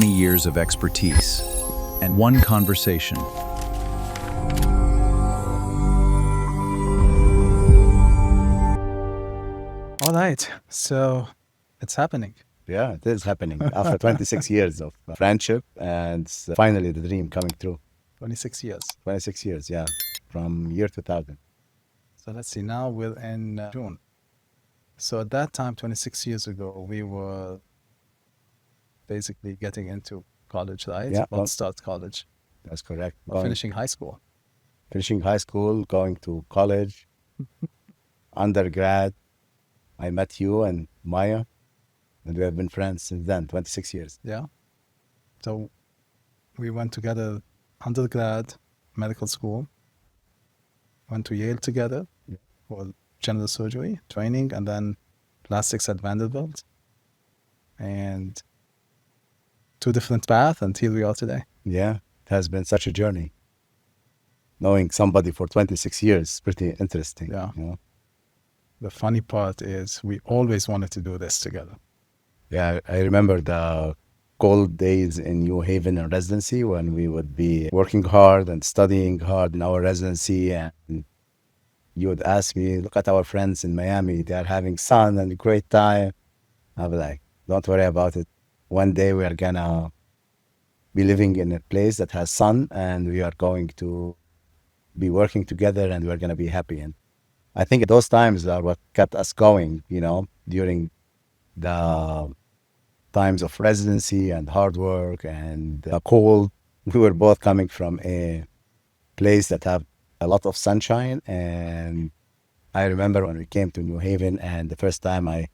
20 years of expertise and one conversation. All right, so it's happening. Yeah, it is happening after 26 years of friendship, and finally the dream coming true. 26 years. 26 years, yeah, from year 2000. So let's see, now we're in June. So at that time, 26 years ago, we were basically getting into college, right? Yeah, Well, start college, that's correct. finishing high school. Finishing high school, going to college, undergrad. I met you and Maya, and we have been friends since then, 26 years. Yeah. So we went together, undergrad, medical school, went to Yale together Yeah. for general surgery training, and then plastics at Vanderbilt. And two different paths until we are today. Yeah, it has been such a journey. Knowing somebody for 26 years is pretty interesting. Yeah. You know? The funny part is we always wanted to do this together. Yeah, I remember the cold days in New Haven in residency when we would be working hard and studying hard in our residency, and you would ask me, look at our friends in Miami, they are having sun and a great time. I'll be like, don't worry about it. One day we are gonna be living in a place that has sun, and we are going to be working together, and we're gonna be happy. And I think those times are what kept us going, during the times of residency and hard work and the cold. We were both coming from a place that have a lot of sunshine. And I remember when we came to New Haven, and the first time I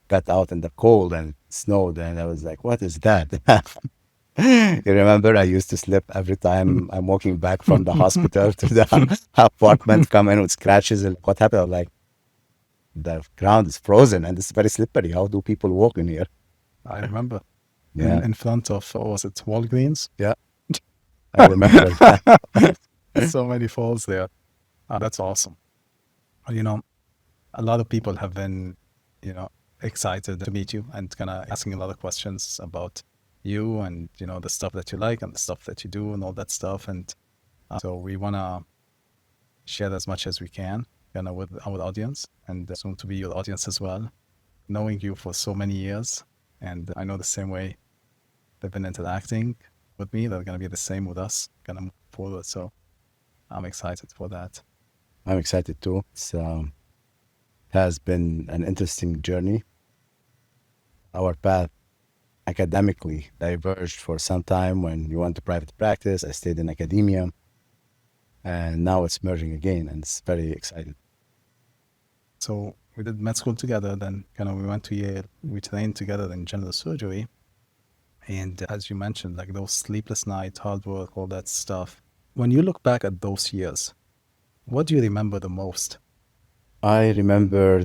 got out in the cold and it snowed, and I was like, what is that? You remember I used to slip every time I'm walking back from the hospital to the apartment, come in with scratches. And what happened? I was like, the ground is frozen and it's very slippery. How do people walk in here? I remember Yeah. in front of, what was it, Walgreens? Yeah. I remember that. So many falls there. That's awesome. You know, a lot of people have been, excited to meet you and kind of asking a lot of questions about you and, the stuff that you like and the stuff that you do and all that stuff. And so we want to share as much as we can, with our audience and soon to be your audience as well. Knowing you for so many years, and I know the same way they've been interacting with me, they're going to be the same with us, going to move forward. So I'm excited for that. I'm excited too. It has been an interesting journey. Our path academically diverged for some time. When you went to private practice, I stayed in academia, and now it's merging again, and it's very exciting. So we did med school together, then we went to Yale, we trained together in general surgery. And as you mentioned, like those sleepless nights, hard work, all that stuff. When you look back at those years, what do you remember the most? I remember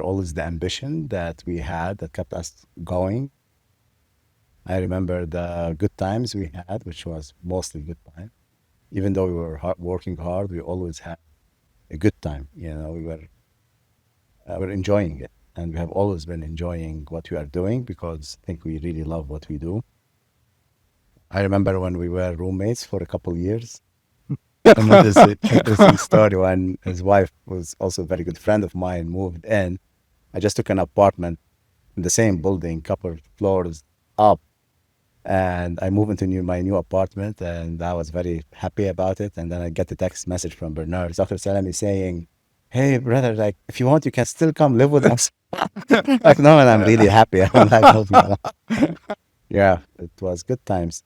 always the ambition that we had that kept us going. I remember the good times we had, which was mostly good time. Even though we were working hard, we always had a good time. We were enjoying it, and we have always been enjoying what we are doing because I think we really love what we do. I remember when we were roommates for a couple years. Another interesting story, when his wife was also a very good friend of mine, moved in. I just took an apartment in the same building, couple floors up, and I moved into my new apartment, and I was very happy about it. And then I get the text message from Bernard, Dr. Salameh, saying, hey, brother, like, if you want, you can still come live with us. Like, no, and I'm really happy. I'm like, oh, yeah, it was good times,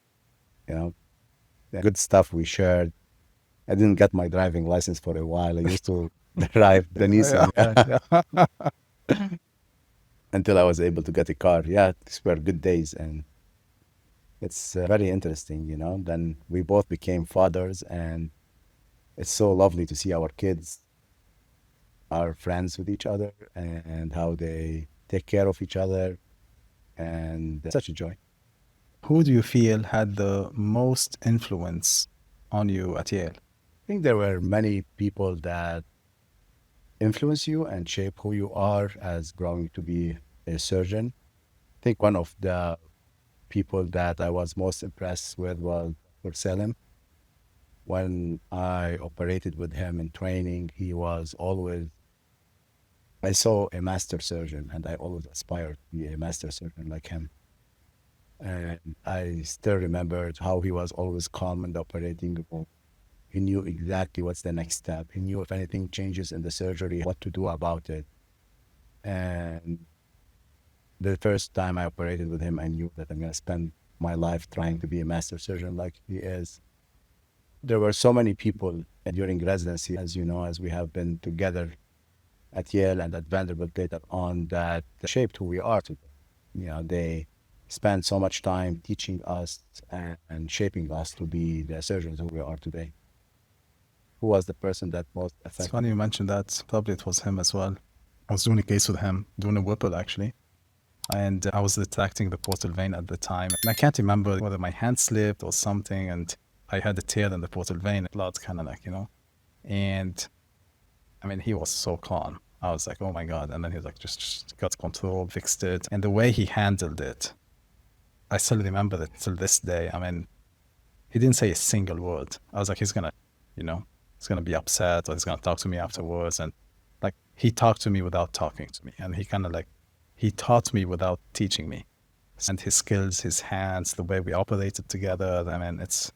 good stuff we shared. I didn't get my driving license for a while. I used to drive the Nissan until I was able to get a car. Yeah, these were good days, and it's very interesting, Then we both became fathers, and it's so lovely to see our kids are friends with each other and how they take care of each other, and it's such a joy. Who do you feel had the most influence on you at Yale? I think there were many people that influence you and shape who you are as growing to be a surgeon. I think one of the people that I was most impressed with was for Salam. When I operated with him in training, he was always, I saw a master surgeon, and I always aspired to be a master surgeon like him. And I still remembered how he was always calm in the operating room. He knew exactly what's the next step. He knew if anything changes in the surgery, what to do about it. And the first time I operated with him, I knew that I'm going to spend my life trying to be a master surgeon like he is. There were so many people during residency, as you know, as we have been together at Yale and at Vanderbilt later on, that shaped who we are today. You know, they spent so much time teaching us and shaping us to be the surgeons who we are today. Who was the person that most It's affected? funny you mentioned that. Probably it was him as well. I was doing a case with him, doing a Whipple actually. And I was retracting the portal vein at the time. And I can't remember whether my hand slipped or something. And I had a tear in the portal vein, blood kind of like, And I mean, he was so calm. I was like, oh my God. And then he was like, just got control, fixed it. And the way he handled it, I still remember it till this day. I mean, he didn't say a single word. I was like, he's going to be upset or he's going to talk to me afterwards. And like, he talked to me without talking to me. And he taught me without teaching me. And his skills, his hands, the way we operated together, I mean, it's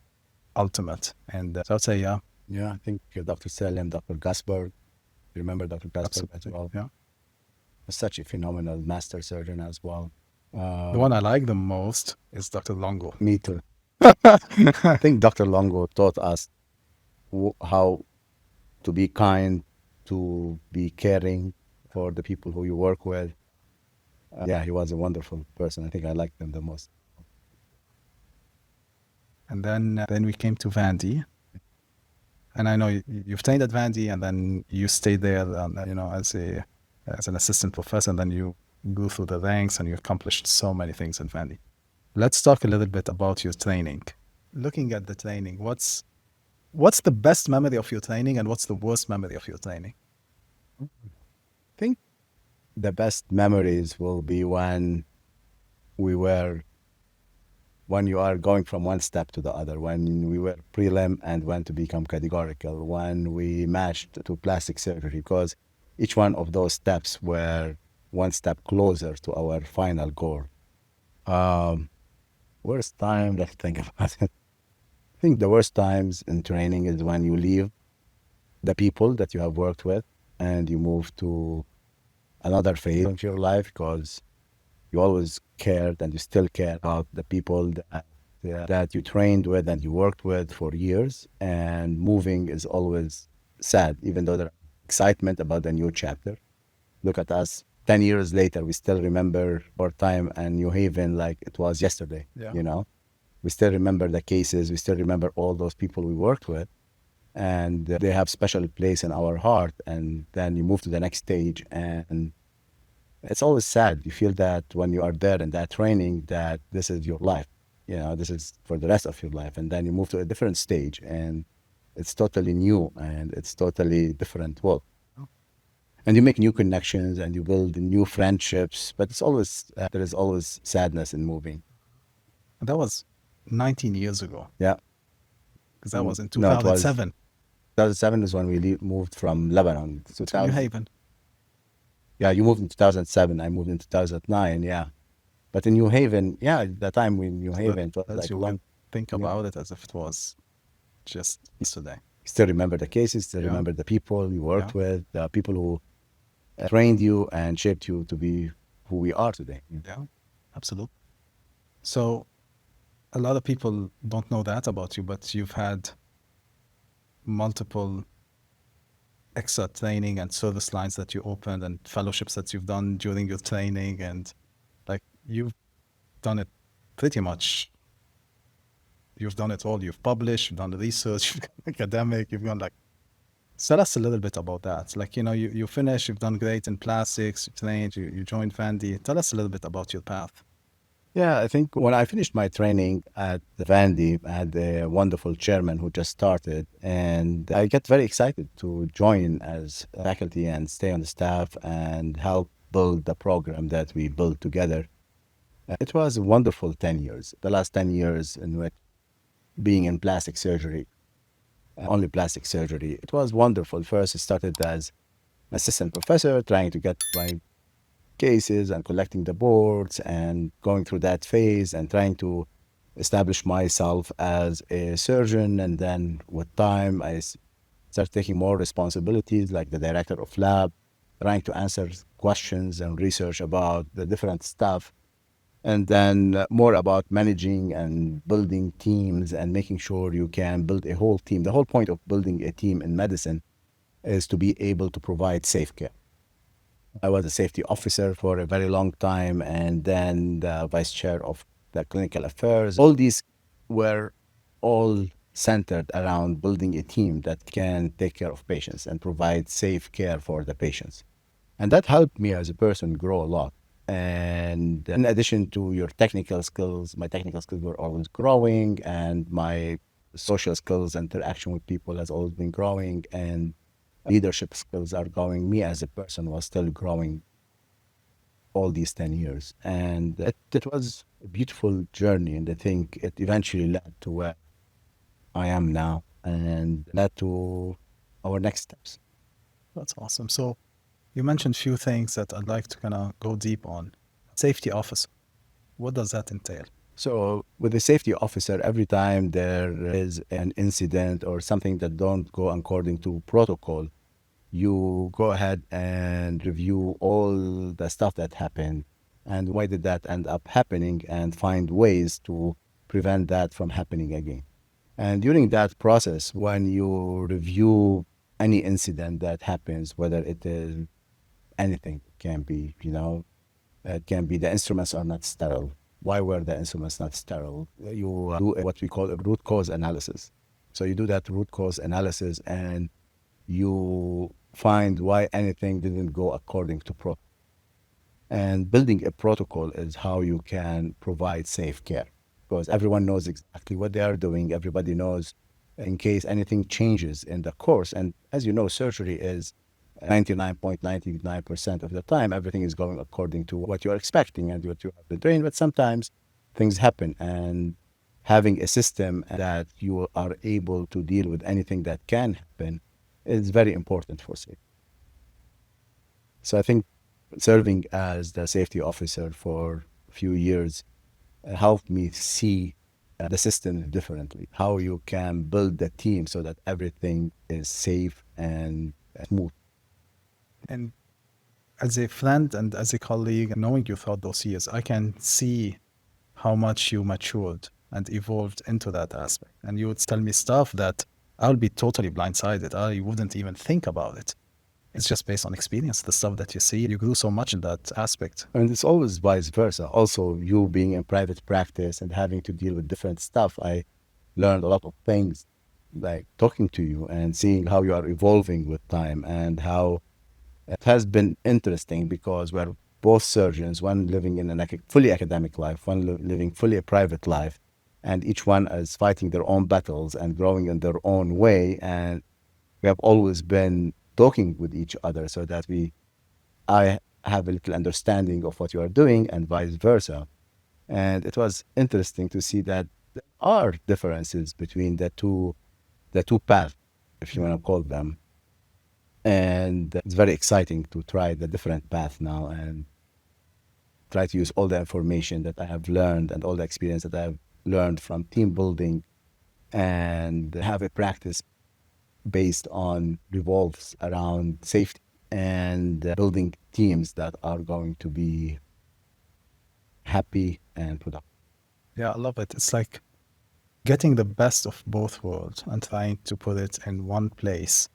ultimate. And so I'd say, yeah. Yeah, I think Dr. Salam, Dr. Gasper, you remember Dr. Gasper as Absolutely. well? Yeah. Such a phenomenal master surgeon as well. The one I like the most is Dr. Longo. Me too. I think Dr. Longo taught us how to be kind, to be caring for the people who you work with. Yeah, he was a wonderful person. I think I liked him the most. And then we came to Vandy. And I know you've trained at Vandy, and then you stayed there, as an assistant professor, and then you go through the ranks, and you accomplished so many things at Vandy. Let's talk a little bit about your training. Looking at the training, what's the best memory of your training, and what's the worst memory of your training? I think the best memories will be when you are going from one step to the other, when we were prelim and when to become categorical, when we matched to plastic surgery, because each one of those steps were one step closer to our final goal. Worst time, let's think about it. I think the worst times in training is when you leave the people that you have worked with and you move to another phase of your life, because you always cared and you still care about the people that you trained with and you worked with for years. And moving is always sad, even though there's excitement about the new chapter. Look at us, 10 years later, we still remember our time in New Haven like it was yesterday. Yeah. We still remember the cases, we still remember all those people we worked with, and they have special place in our heart. And then you move to the next stage, and it's always sad. You feel that when you are there in that training, that this is your life. This is for the rest of your life. And then you move to a different stage, and it's totally new and it's totally different world. And you make new connections and you build new friendships, but it's always there is always sadness in moving. And that was 19 years ago. Yeah, because that was in No, it was 2007. 2007 is when we moved from Lebanon to New Haven. Yeah, you moved in 2007. I moved in 2009. Yeah, but in New Haven, yeah, the time in New Haven, it was As like you long. think about it as if it was just yesterday. Still remember the cases. Still Yeah. remember the people you worked Yeah. with, the people who trained you and shaped you to be who we are today. Yeah, absolutely. So a lot of people don't know that about you, but you've had multiple extra training and service lines that you opened and fellowships that you've done during your training, and like you've done it pretty much. You've done it all. You've published, you've done the research, you've gone academic, you've gone like. Tell us a little bit about that. Like, you finished, you've done great in plastics, you trained, you joined Vandy. Tell us a little bit about your path. Yeah, I think when I finished my training at Vandy, I had a wonderful chairman who just started, and I get very excited to join as faculty and stay on the staff and help build the program that we built together. It was a wonderful 10 years. The last 10 years in which being in plastic surgery, only plastic surgery, it was wonderful. First, I started as assistant professor, trying to get my cases and collecting the boards and going through that phase and trying to establish myself as a surgeon. And then with time, started taking more responsibilities like the director of lab, trying to answer questions and research about the different stuff. And then more about managing and building teams and making sure you can build a whole team. The whole point of building a team in medicine is to be able to provide safe care. I was a safety officer for a very long time and then the vice chair of the clinical affairs. All these were all centered around building a team that can take care of patients and provide safe care for the patients. And that helped me as a person grow a lot. And in addition to your technical skills, my technical skills were always growing, and my social skills, interaction with people has always been growing, and leadership skills are growing. Me as a person was still growing all these 10 years. And it was a beautiful journey. And I think it eventually led to where I am now and led to our next steps. That's awesome. So you mentioned a few things that I'd like to kind of go deep on. Safety officer, what does that entail? So with the safety officer, every time there is an incident or something that don't go according to protocol, you go ahead and review all the stuff that happened and why did that end up happening and find ways to prevent that from happening again. And during that process, when you review any incident that happens, whether it is anything, it can be, it can be the instruments are not sterile. Why were the instruments not sterile? You do what we call a root cause analysis. So you do that root cause analysis and you find why anything didn't go according to protocol. And building a protocol is how you can provide safe care because everyone knows exactly what they are doing. Everybody knows in case anything changes in the course. And as you know, surgery is 99.99% of the time, everything is going according to what you're expecting and what you have been doing. But sometimes things happen, and having a system that you are able to deal with anything that can happen is very important for safety. So I think serving as the safety officer for a few years helped me see the system differently, how you can build the team so that everything is safe and smooth. And as a friend and as a colleague, knowing you throughout those years, I can see how much you matured and evolved into that aspect. And you would tell me stuff that I'll be totally blindsided. I wouldn't even think about it. It's just based on experience, the stuff that you see. You grew so much in that aspect. And it's always vice versa. Also, you being in private practice and having to deal with different stuff, I learned a lot of things, like talking to you and seeing how you are evolving with time and how it has been interesting because we're both surgeons, one living in a fully academic life, one living fully a private life, and each one is fighting their own battles and growing in their own way. And we have always been talking with each other so that I have a little understanding of what you are doing and vice versa. And it was interesting to see that there are differences between the two paths, if you want to call them. And it's very exciting to try the different path now and try to use all the information that I have learned and all the experience that I have learned from team building and have a practice based on revolves around safety and building teams that are going to be happy and productive. Yeah, I love it. It's like getting the best of both worlds and trying to put it in one place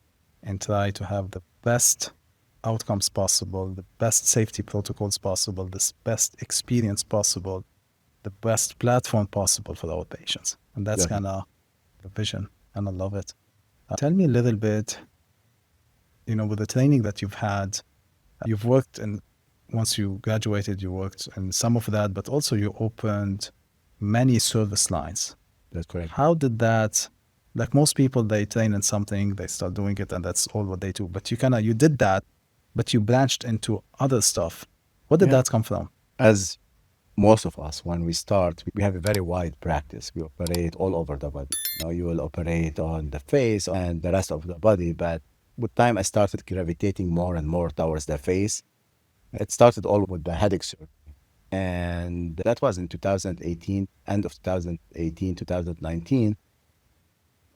and try to have the best outcomes possible, the best safety protocols possible, the best experience possible, the best platform possible for our patients. And that's kind of the vision, and I love it. Tell me a little bit, with the training that you've had, you've worked in, once you graduated, you worked in some of that, but also you opened many service lines. That's correct. How did that, like most people, they train in something, they start doing it, and that's all what they do. But you did that, but you branched into other stuff. Where did that come from? As most of us, when we start, we have a very wide practice. We operate all over the body. You will operate on the face and the rest of the body. But with time, I started gravitating more and more towards the face. It started all with the headache surgery. And that was in 2018, end of 2018, 2019,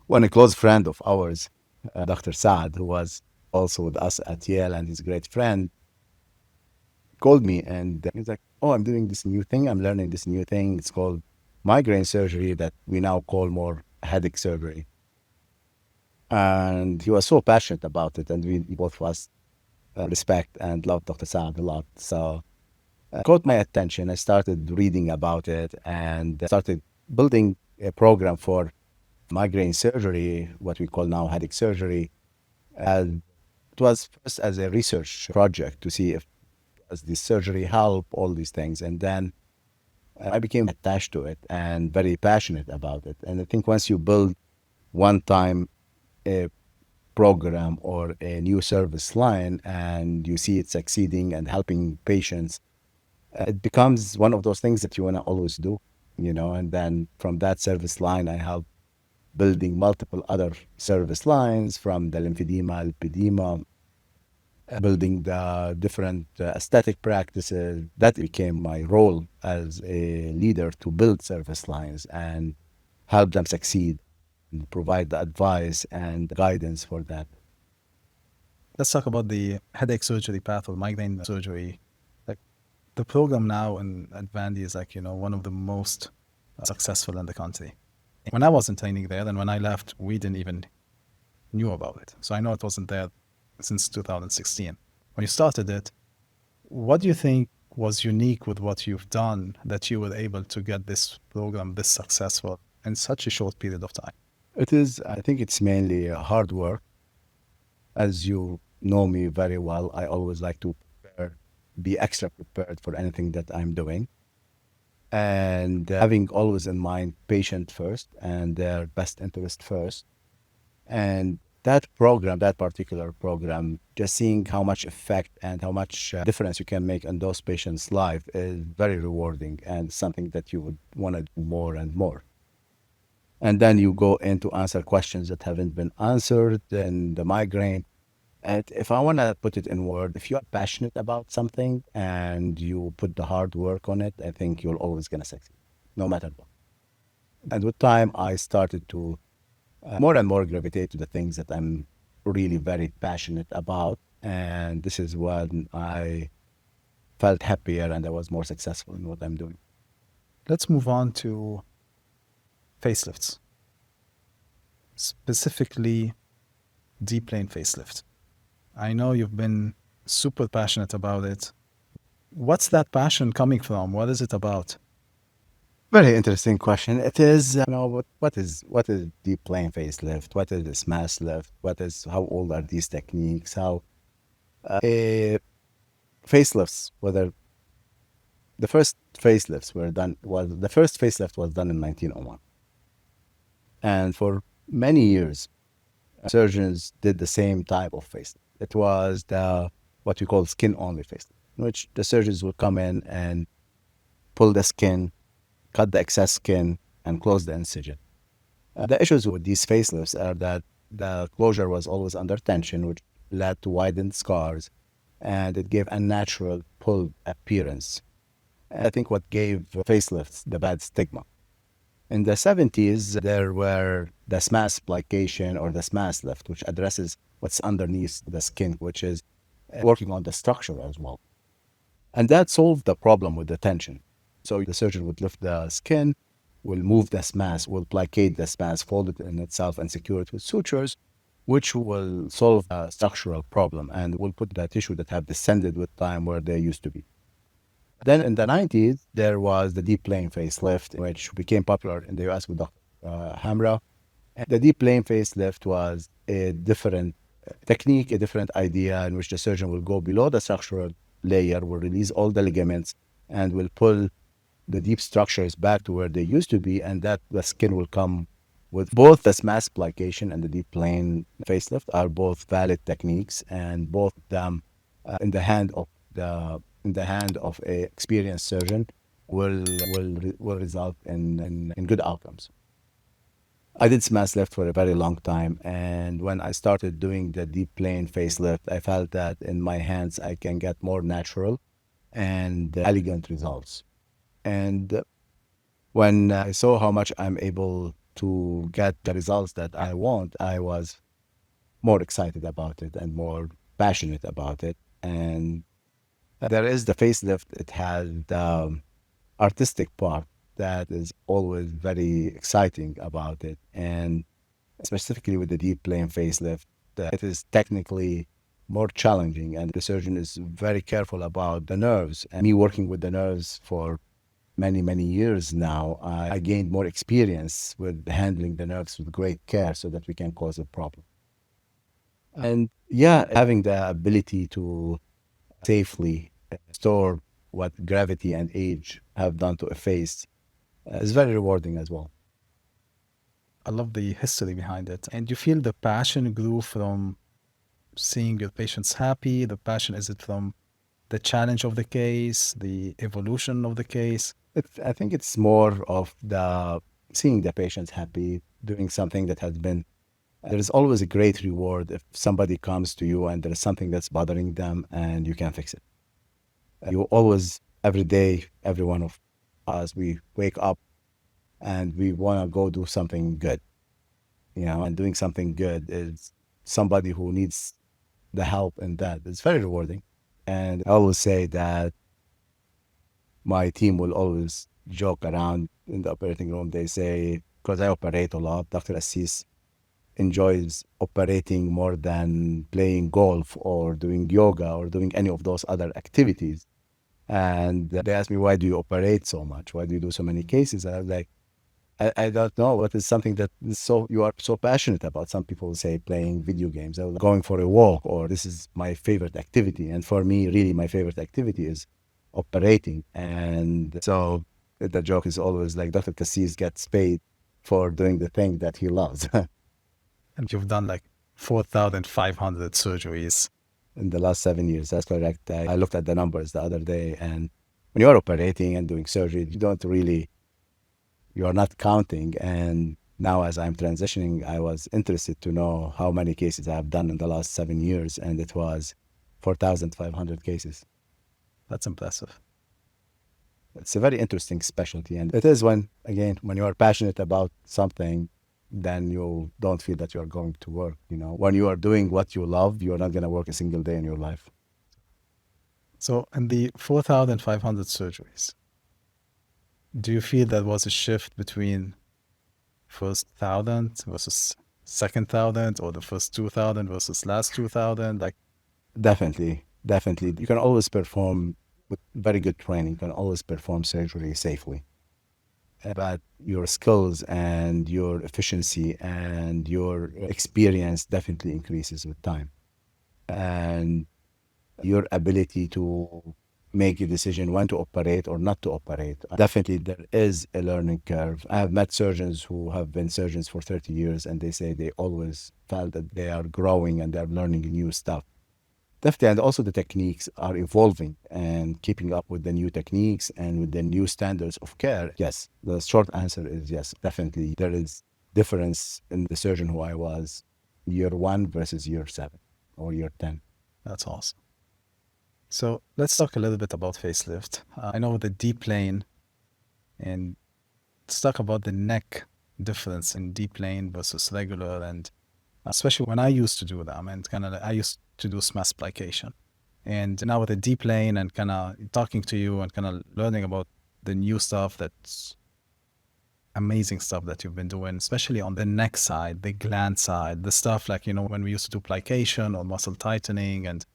when a close friend of ours, Dr. Saad, who was also with us at Yale and his great friend, called me and he's like, "Oh, I'm doing this new thing. I'm learning this new thing. It's called migraine surgery that we now call more headache surgery." And he was so passionate about it. And we both of us respect and love Dr. Saad a lot. So caught my attention. I started reading about it and started building a program for migraine surgery, what we call now headache surgery. And it was first as a research project to see if does this surgery help, all these things. And then I became attached to it and very passionate about it. And I think once you build one time a program or a new service line and you see it succeeding and helping patients, it becomes one of those things that you want to always do, and then from that service line, I help building multiple other service lines from the lymphedema, lipedema, building the different aesthetic practices. That became my role as a leader to build service lines and help them succeed and provide the advice and guidance for that. Let's talk about the headache surgery path or migraine surgery. Like the program now at Vandy is one of the most successful in the country. When I was in training there and when I left, we didn't even knew about it. So I know it wasn't there since 2016. When you started it, what do you think was unique with what you've done that you were able to get this program this successful in such a short period of time? It is, I think it's mainly hard work. As you know me very well, I always like to be extra prepared for anything that I'm doing. And having always in mind patient first and their best interest first. And that particular program, just seeing how much effect and how much difference you can make in those patients' life is very rewarding and something that you would want to do more and more. And then you go in to answer questions that haven't been answered in the migraine. And if I want to put it in word, if you are passionate about something and you put the hard work on it, I think you're always going to succeed, no matter what. And with time, I started to more and more gravitate to the things that I'm really very passionate about. And this is when I felt happier and I was more successful in what I'm doing. Let's move on to facelifts, specifically deep plane facelift. I know you've been super passionate about it. What's that passion coming from? What is it about? Very interesting question. It is, what is deep plane facelift? What is this mass lift? How old are these techniques? How facelifts, whether the first facelift was done in 1901. And for many years, surgeons did the same type of facelift. It was what we call skin-only facelift, in which the surgeons would come in and pull the skin, cut the excess skin, and close the incision. The issues with these facelifts are that the closure was always under tension, which led to widened scars, and it gave unnatural pulled appearance. And I think what gave facelifts the bad stigma. In the 70s, there were the SMAS plication or the SMAS lift, which addresses what's underneath the skin, which is working on the structure as well. And that solved the problem with the tension. So the surgeon would lift the skin, will move the SMAS, will placate the SMAS, fold it in itself, and secure it with sutures, which will solve a structural problem and will put the tissue that have descended with time where they used to be. Then in the 90s, there was the deep plane facelift, which became popular in the US with Dr. Hamra. And the deep plane facelift was a different technique, a different idea in which the surgeon will go below the structural layer, will release all the ligaments, and will pull the deep structures back to where they used to be, and that the skin will come with both the SMAS plication and the deep plane facelift are both valid techniques, and both of them in the hand of a experienced surgeon will result in good outcomes. I did smash left for a very long time, and when I started doing the deep plane facelift, I felt that in my hands I can get more natural and elegant results. And when I saw how much I'm able to get the results that I want, I was more excited about it and more passionate about it. And there is the facelift, it has the artistic part that is always very exciting about it. And specifically with the deep plane facelift, it is technically more challenging, and the surgeon is very careful about the nerves. And me working with the nerves for many, many years now, I gained more experience with handling the nerves with great care so that we can cause a problem. And yeah, having the ability to safely store what gravity and age have done to a face is very rewarding as well. I love the history behind it. And you feel the passion grew from seeing your patients happy? The passion, is it from the challenge of the case, the evolution of the case? I think it's more of the seeing the patients happy, doing something that has been. There is always a great reward if somebody comes to you and there is something that's bothering them and you can fix it. You always, every day, every one of us, we wake up and we want to go do something good, and doing something good is somebody who needs the help in that. It's very rewarding. And I always say that my team will always joke around in the operating room. They say, because I operate a lot, Dr. Assis enjoys operating more than playing golf or doing yoga or doing any of those other activities. And they ask me, why do you operate so much? Why do you do so many cases? And I'm like, I don't know what is something that is so you are so passionate about. Some people say playing video games, or going for a walk, or this is my favorite activity. And for me, really, my favorite activity is operating. And so the joke is always like Dr. Cassis gets paid for doing the thing that he loves. And you've done like 4,500 surgeries. In the last 7 years, that's correct. I looked at the numbers the other day, and when you're operating and doing surgery, you are not counting. And now as I'm transitioning, I was interested to know how many cases I have done in the last 7 years, and it was 4,500 cases. That's impressive. It's a very interesting specialty. And it is when you are passionate about something, then you don't feel that you're going to work. When you are doing what you love, you're not going to work a single day in your life. So in the 4,500 surgeries, do you feel that was a shift between first 1,000 versus second 1,000, or the first 2,000 versus last 2,000? Like, definitely. You can always perform with very good training. You can always perform surgery safely. But your skills and your efficiency and your experience definitely increases with time. And your ability to make a decision when to operate or not to operate. Definitely, there is a learning curve. I have met surgeons who have been surgeons for 30 years, and they say they always felt that they are growing and they're learning new stuff. Definitely, and also the techniques are evolving and keeping up with the new techniques and with the new standards of care. Yes, the short answer is yes, definitely. There is difference in the surgeon who I was year 1 versus year 7 or year 10. that's awesome. So let's talk a little bit about facelift. I know the deep plane, and let's talk about the neck difference in deep plane versus regular, and especially when I used to do them, and I used to do SMAS plication. And now with the deep plane and kind of talking to you and kind of learning about the new stuff, that's amazing stuff that you've been doing, especially on the neck side, the gland side, the stuff like, when we used to do plication or muscle tightening, and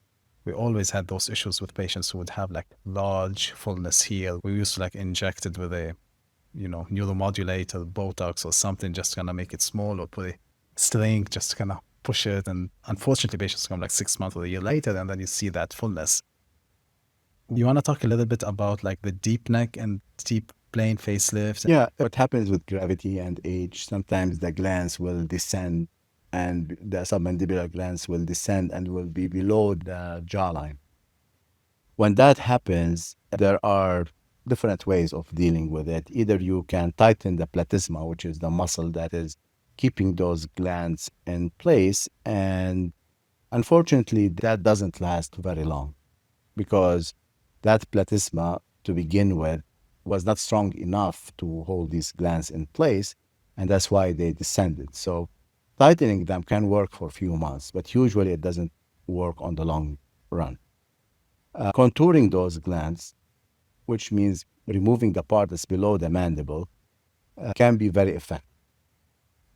we always had those issues with patients who would have like large fullness here. We used to like inject it with a, neuromodulator, Botox or something, just to kind of make it small, or put a string just to kind of push it. And unfortunately, patients come like 6 months or a year later, and then you see that fullness. You want to talk a little bit about like the deep neck and deep plane facelift? Yeah, what happens with gravity and age, sometimes the glands will descend and the submandibular glands will descend and will be below the jawline. When that happens, there are different ways of dealing with it. Either you can tighten the platysma, which is the muscle that is keeping those glands in place, and unfortunately, that doesn't last very long because that platysma to begin with was not strong enough to hold these glands in place, and that's why they descended. So tightening them can work for a few months, but usually it doesn't work on the long run. Contouring those glands, which means removing the part that's below the mandible, can be very effective,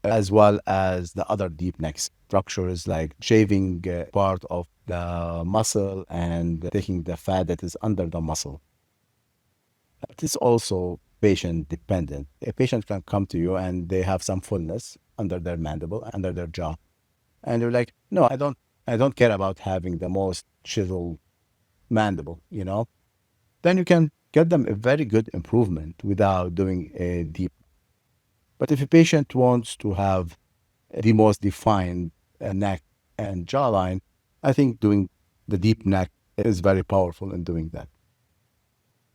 as well as the other deep neck structures like shaving part of the muscle and taking the fat that is under the muscle. It is also patient dependent. A patient can come to you and they have some fullness under their mandible, under their jaw. And you're like, no, I don't care about having the most chiseled mandible, Then you can get them a very good improvement without doing a deep. But if a patient wants to have the most defined neck and jawline, I think doing the deep neck is very powerful in doing that.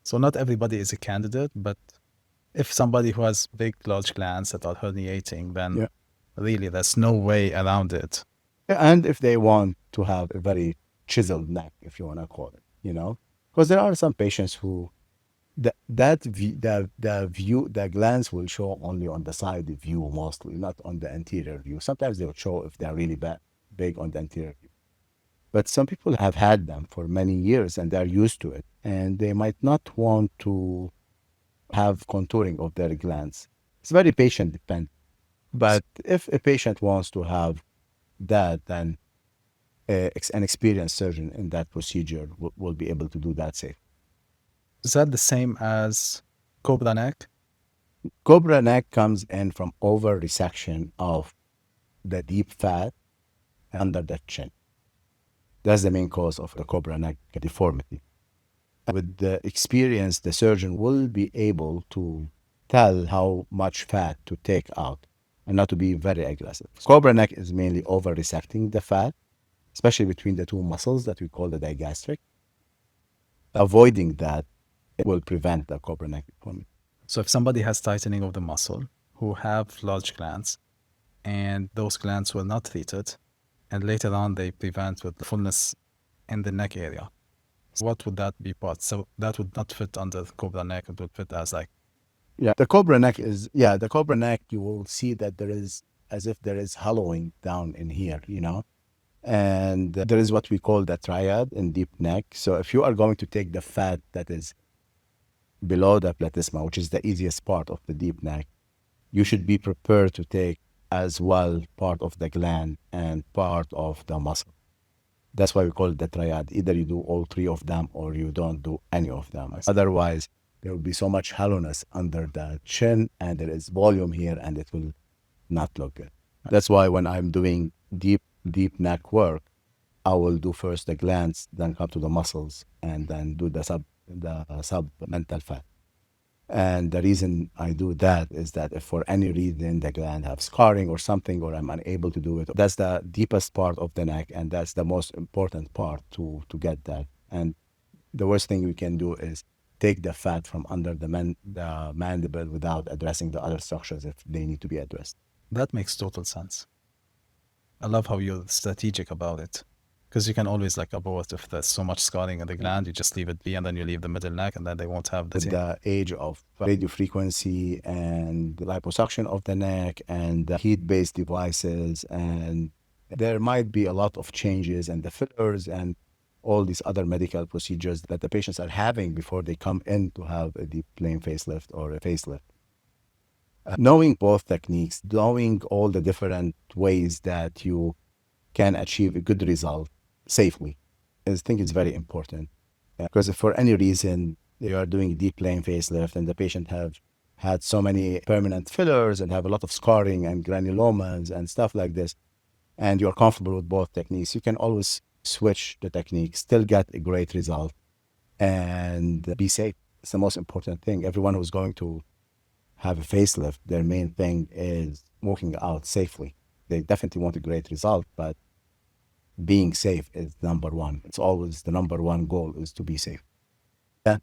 So not everybody is a candidate, but if somebody who has big, large glands that are herniating, then Yeah. really there's no way around it. And if they want to have a very chiseled neck, if you want to call it, because there are some patients who the glands will show only on the side view mostly, not on the anterior view. Sometimes they will show if they're really big on the anterior view. But some people have had them for many years and they're used to it, and they might not want to have contouring of their glands. It's very patient dependent. But if a patient wants to have that, then an experienced surgeon in that procedure will be able to do that safe. Is that the same as cobra neck? Cobra neck comes in from over resection of the deep fat under the chin. That's the main cause of the cobra neck deformity. With the experience, the surgeon will be able to tell how much fat to take out and not to be very aggressive. Cobra neck is mainly over resecting the fat, especially between the two muscles that we call the digastric. Avoiding that will prevent the cobra neck deformity. So if somebody has tightening of the muscle, who have large glands, and those glands were not treated, and later on they prevent with fullness in the neck area, what would that be part? So that would not fit under cobra neck, it would fit as like... The cobra neck the cobra neck, you will see that there is, as if there is hollowing down in here, and there is what we call the triad in deep neck. So if you are going to take the fat that is below the platysma, which is the easiest part of the deep neck, you should be prepared to take as well part of the gland and part of the muscle. That's why we call it the triad. Either you do all three of them or you don't do any of them. Otherwise, there will be so much hollowness under the chin and there is volume here and it will not look good. That's why when I'm doing deep neck work, I will do first the glands, then come to the muscles, and then do the submental fat. And the reason I do that is that if for any reason the gland have scarring or something, or I'm unable to do it, that's the deepest part of the neck, and that's the most important part to get that. And the worst thing we can do is take the fat from under the mandible without addressing the other structures if they need to be addressed. That makes total sense. I love how you're strategic about it, because you can always abort if there's so much scarring in the gland, you just leave it be, and then you leave the middle neck, and then they won't have With the age of radio frequency and the liposuction of the neck and the heat-based devices, and there might be a lot of changes and the fillers and all these other medical procedures that the patients are having before they come in to have a deep plane facelift or a facelift. Knowing both techniques, knowing all the different ways that you can achieve a good result safely, I think it's very important. Because if for any reason you are doing a deep plane facelift and the patient have had so many permanent fillers and have a lot of scarring and granulomas and stuff like this, and you're comfortable with both techniques, you can always switch the technique, still get a great result, and be safe. It's the most important thing. Everyone who's going to have a facelift, their main thing is walking out safely. They definitely want a great result, but being safe is number one. It's always the number one goal is to be safe. Yeah.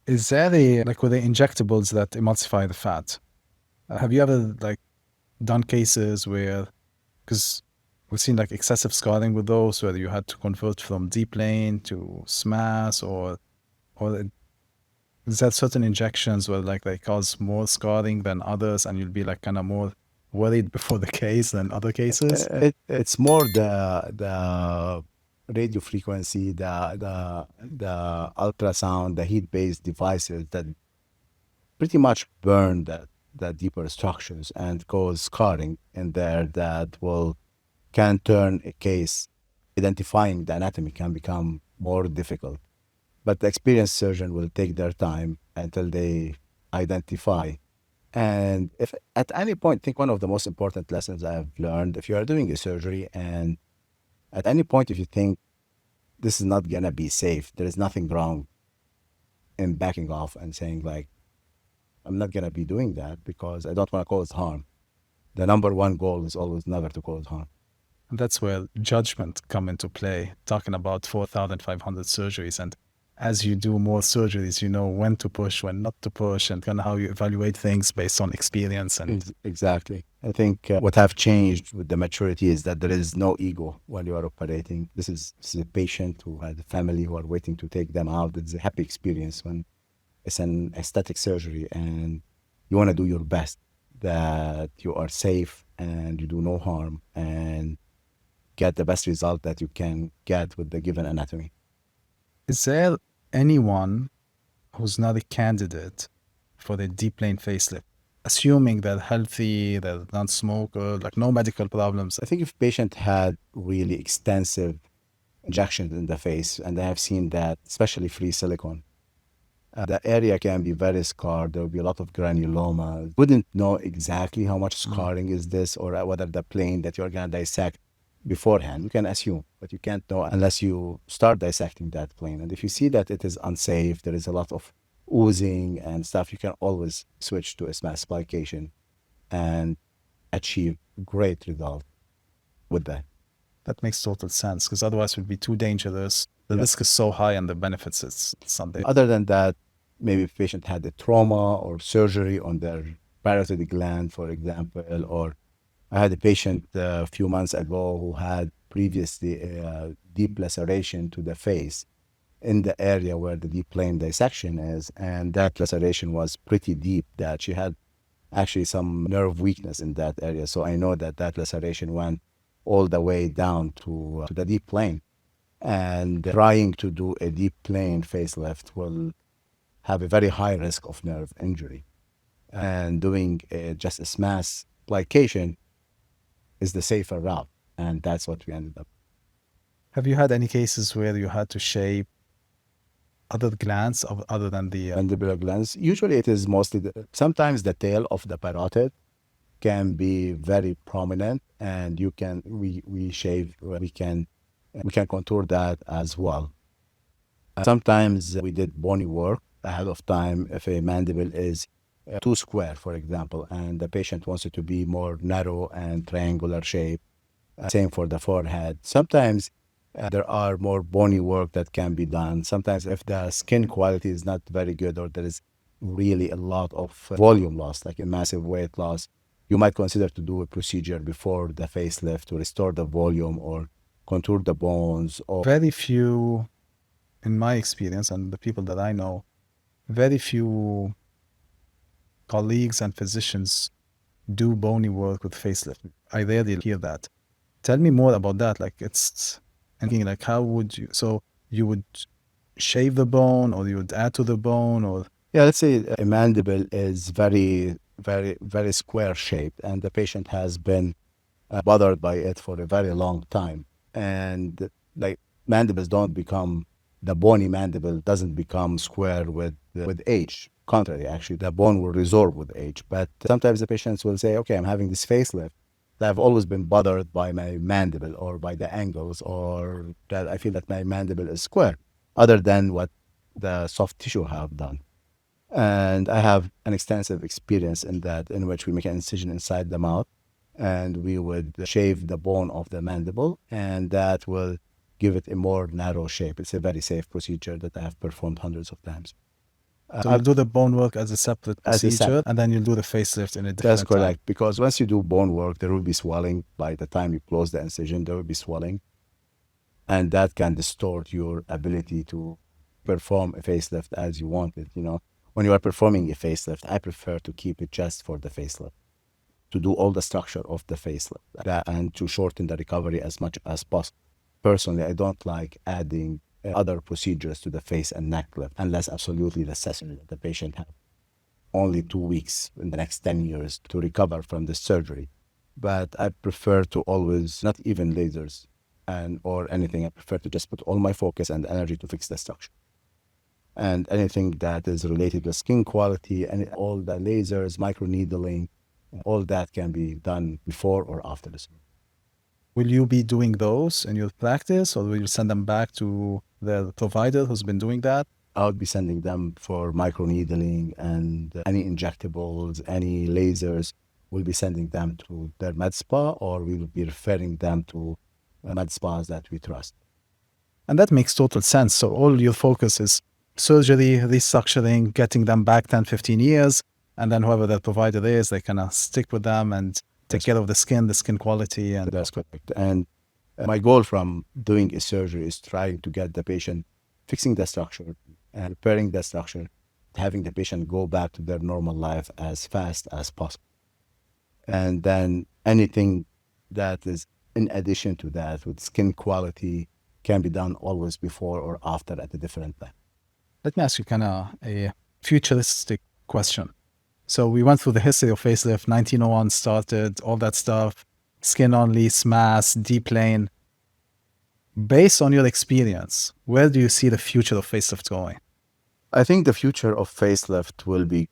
Is there like with the injectables that emulsify the fat, have you ever like done cases where, because we've seen like excessive scarring with those, where you had to convert from deep lane to SMAS, or is there certain injections where like they cause more scarring than others, and you'll be like kind of more worried before the case than other cases? It's more the radio frequency, the ultrasound, the heat-based devices that pretty much burn the deeper structures and cause scarring in there that can turn a case. Identifying the anatomy can become more difficult. But the experienced surgeon will take their time until they identify. And if at any point, I think one of the most important lessons I've learned, if you are doing a surgery and at any point, if you think this is not going to be safe, there is nothing wrong in backing off and saying like, I'm not going to be doing that because I don't want to cause harm. The number one goal is always never to cause harm. And that's where judgment come into play, talking about 4,500 surgeries. And as you do more surgeries, you know when to push, when not to push, and kind of how you evaluate things based on experience. And Exactly. I think what have changed with the maturity is that there is no ego when you are operating. This is a patient who had a family who are waiting to take them out. It's a happy experience when it's an aesthetic surgery and you want to do your best, that you are safe and you do no harm and get the best result that you can get with the given anatomy. is there anyone who's not a candidate for the deep lane facelift, assuming they're healthy, they're non-smoker, like no medical problems? I think if patient had really extensive injections in the face, and I have seen that, especially free silicone, the area can be very scarred. There will be a lot of granuloma. Wouldn't know exactly how much scarring is this or whether the plane that you're going to dissect beforehand. You can assume, but you can't know unless you start dissecting that plane. And if you see that it is unsafe, there is a lot of oozing and stuff, you can always switch to a SMAS application and achieve great result with that. That makes total sense, because otherwise it would be too dangerous. The risk is so high and the benefits, it's something. Other than that, maybe if patient had a trauma or surgery on their parotid gland, for example, or I had a patient a few months ago who had previously a deep laceration to the face in the area where the deep plane dissection is, and that laceration was pretty deep, that she had actually some nerve weakness in that area. So I know that that laceration went all the way down to the deep plane. And trying to do a deep plane facelift will have a very high risk of nerve injury. And doing just a SMAS application is the safer route. And that's what we ended up. Have you had any cases where you had to shave other glands other than the Mandibular glands, usually it is mostly, sometimes the tail of the parotid can be very prominent, and we shave, we can contour that as well. Sometimes we did bony work ahead of time if a mandible is too square, for example, and the patient wants it to be more narrow and triangular shape. Same for the forehead. Sometimes there are more bony work that can be done. Sometimes if the skin quality is not very good or there is really a lot of volume loss, like a massive weight loss, you might consider to do a procedure before the facelift to restore the volume or contour the bones. Or very few, in my experience and the people that I know, very few colleagues and physicians do bony work with facelift. I rarely hear that. Tell me more about that. Like it's thinking like how would you, so you would shave the bone or you would add to the bone, or yeah, let's say a mandible is very, very, very square shaped, and the patient has been bothered by it for a very long time. And like mandibles don't become, the bony mandible doesn't become square with age. Contrary, actually, the bone will resorb with age. But sometimes the patients will say, okay, I'm having this facelift. I've always been bothered by my mandible or by the angles, or that I feel that my mandible is square, other than what the soft tissue have done. And I have an extensive experience in that, in which we make an incision inside the mouth and we would shave the bone of the mandible, and that will give it a more narrow shape. It's a very safe procedure that I have performed hundreds of times. So you'll do the bone work as a separate As a procedure, and then you'll do the facelift in a different That's time. correct. Because once you do bone work, there will be swelling. By the time you close the incision, there will be swelling. And that can distort your ability to perform a facelift as you want it. You know, when you are performing a facelift, I prefer to keep it just for the facelift, to do all the structure of the facelift and to shorten the recovery as much as possible. Personally, I don't like adding other procedures to the face and neck lift unless absolutely necessary that the patient have only 2 weeks in the next 10 years to recover from the surgery. But I prefer to always, not even lasers or anything, I prefer to just put all my focus and energy to fix the structure. And anything that is related to skin quality and all the lasers, microneedling, all that can be done before or after the surgery. Will you be doing those in your practice, or will you send them back to the provider who's been doing that? I would be sending them for microneedling and any injectables, any lasers. We'll be sending them to their med spa, or we will be referring them to med spas that we trust. And that makes total sense. So all your focus is surgery, restructuring, getting them back 10, 15 years, and then whoever that provider is, they kind of stick with them and take care of the skin quality. And that's correct. And my goal from doing a surgery is trying to get the patient fixing the structure and repairing the structure, having the patient go back to their normal life as fast as possible. And then anything that is in addition to that with skin quality can be done always before or after at a different time. Let me ask you kind of a futuristic question. So we went through the history of facelift, 1901 started, all that stuff, skin only, SMAS, D-plane. Based on your experience, where do you see the future of facelift going? I think the future of facelift will be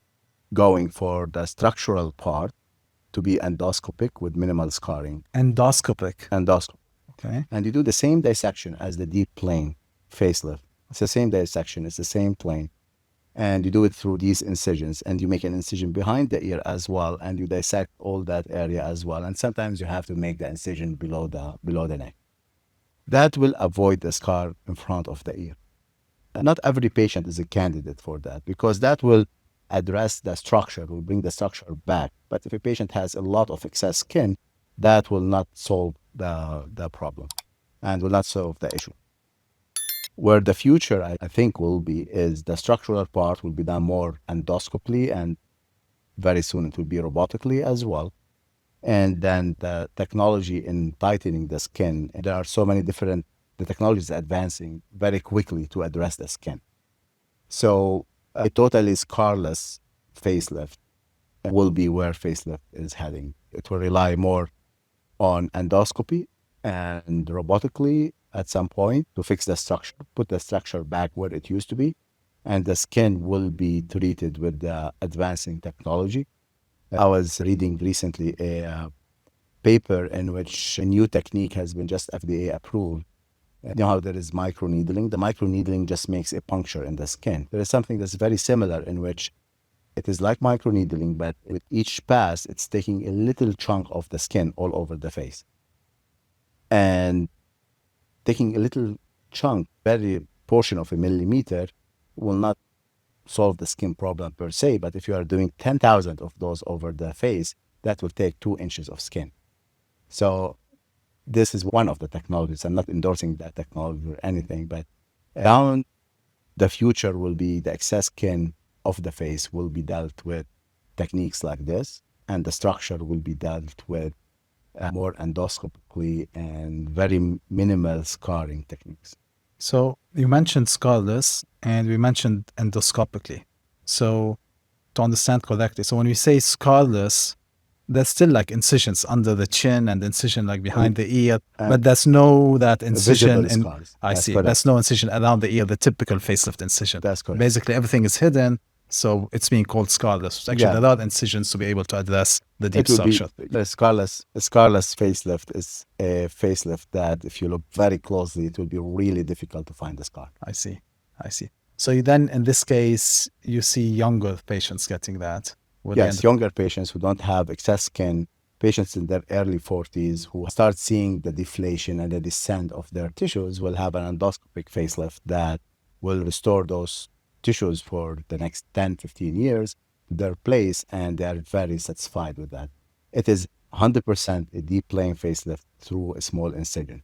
going for the structural part to be endoscopic with minimal scarring. Endoscopic. Okay. And you do the same dissection as the deep plane facelift. It's the same dissection, it's the same plane. And you do it through these incisions, and you make an incision behind the ear as well, and you dissect all that area as well. And sometimes you have to make the incision below the neck. That will avoid the scar in front of the ear. And not every patient is a candidate for that, because that will address the structure, will bring the structure back. But if a patient has a lot of excess skin, that will not solve the problem and will not solve the issue. Where the future, I think, will be is the structural part will be done more endoscopically, and very soon it will be robotically as well. And then the technology in tightening the skin, there are so many different, the technology is advancing very quickly to address the skin. So a totally scarless facelift will be where facelift is heading. It will rely more on endoscopy and robotically at some point to fix the structure, put the structure back where it used to be, and the skin will be treated with the advancing technology. I was reading recently a paper in which a new technique has been just FDA approved. You know how there is microneedling? The microneedling just makes a puncture in the skin. There is something that's very similar in which it is like microneedling, but with each pass, it's taking a little chunk of the skin all over the face. And taking a little chunk, very portion of a millimeter, will not solve the skin problem per se, but if you are doing 10,000 of those over the face, that will take 2 inches of skin. So this is one of the technologies. I'm not endorsing that technology or anything, but down the future will be the excess skin of the face will be dealt with techniques like this, and the structure will be dealt with more endoscopically and very minimal scarring techniques. So you mentioned scarless and we mentioned endoscopically. So to understand correctly, so when we say scarless, there's still like incisions under the chin and incision like behind the ear, but there's no that incision in, scars. I see, correct. there's no incision around the ear, the typical facelift incision. That's correct. Basically everything is hidden, so it's being called scarless. Actually, there are incisions to be able to address the deep structure. The scarless facelift is a facelift that if you look very closely, it will be really difficult to find the scar. I see. So you then, in this case, you see younger patients getting that. Yes, younger patients who don't have excess skin, patients in their early 40s who start seeing the deflation and the descent of their tissues will have an endoscopic facelift that will restore those tissues for the next 10, 15 years to their place, and they are very satisfied with that. It is 100% a deep plane facelift through a small incision.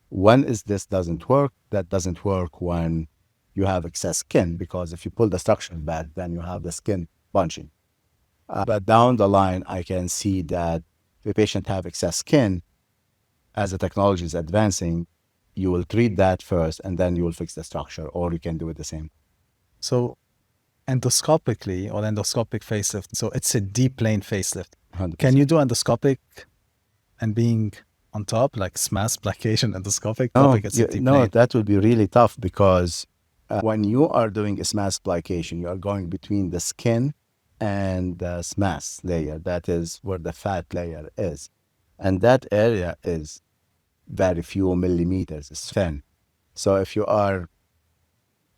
When is this doesn't work? That doesn't work when you have excess skin, because if you pull the structure back, then you have the skin bunching. But down the line, I can see that if the patient have excess skin, as the technology is advancing, you will treat that first and then you will fix the structure, or you can do it the same. So endoscopically or endoscopic facelift, so it's a deep plane facelift. 100%. Can you do endoscopic and being on top, like SMAS placation endoscopic? No, Topic, it's a deep plane. that will be really tough, because when you are doing a SMAS plication, you are going between the skin and the SMAS layer. That is where the fat layer is. And that area is very few millimeters, it's thin. So if you are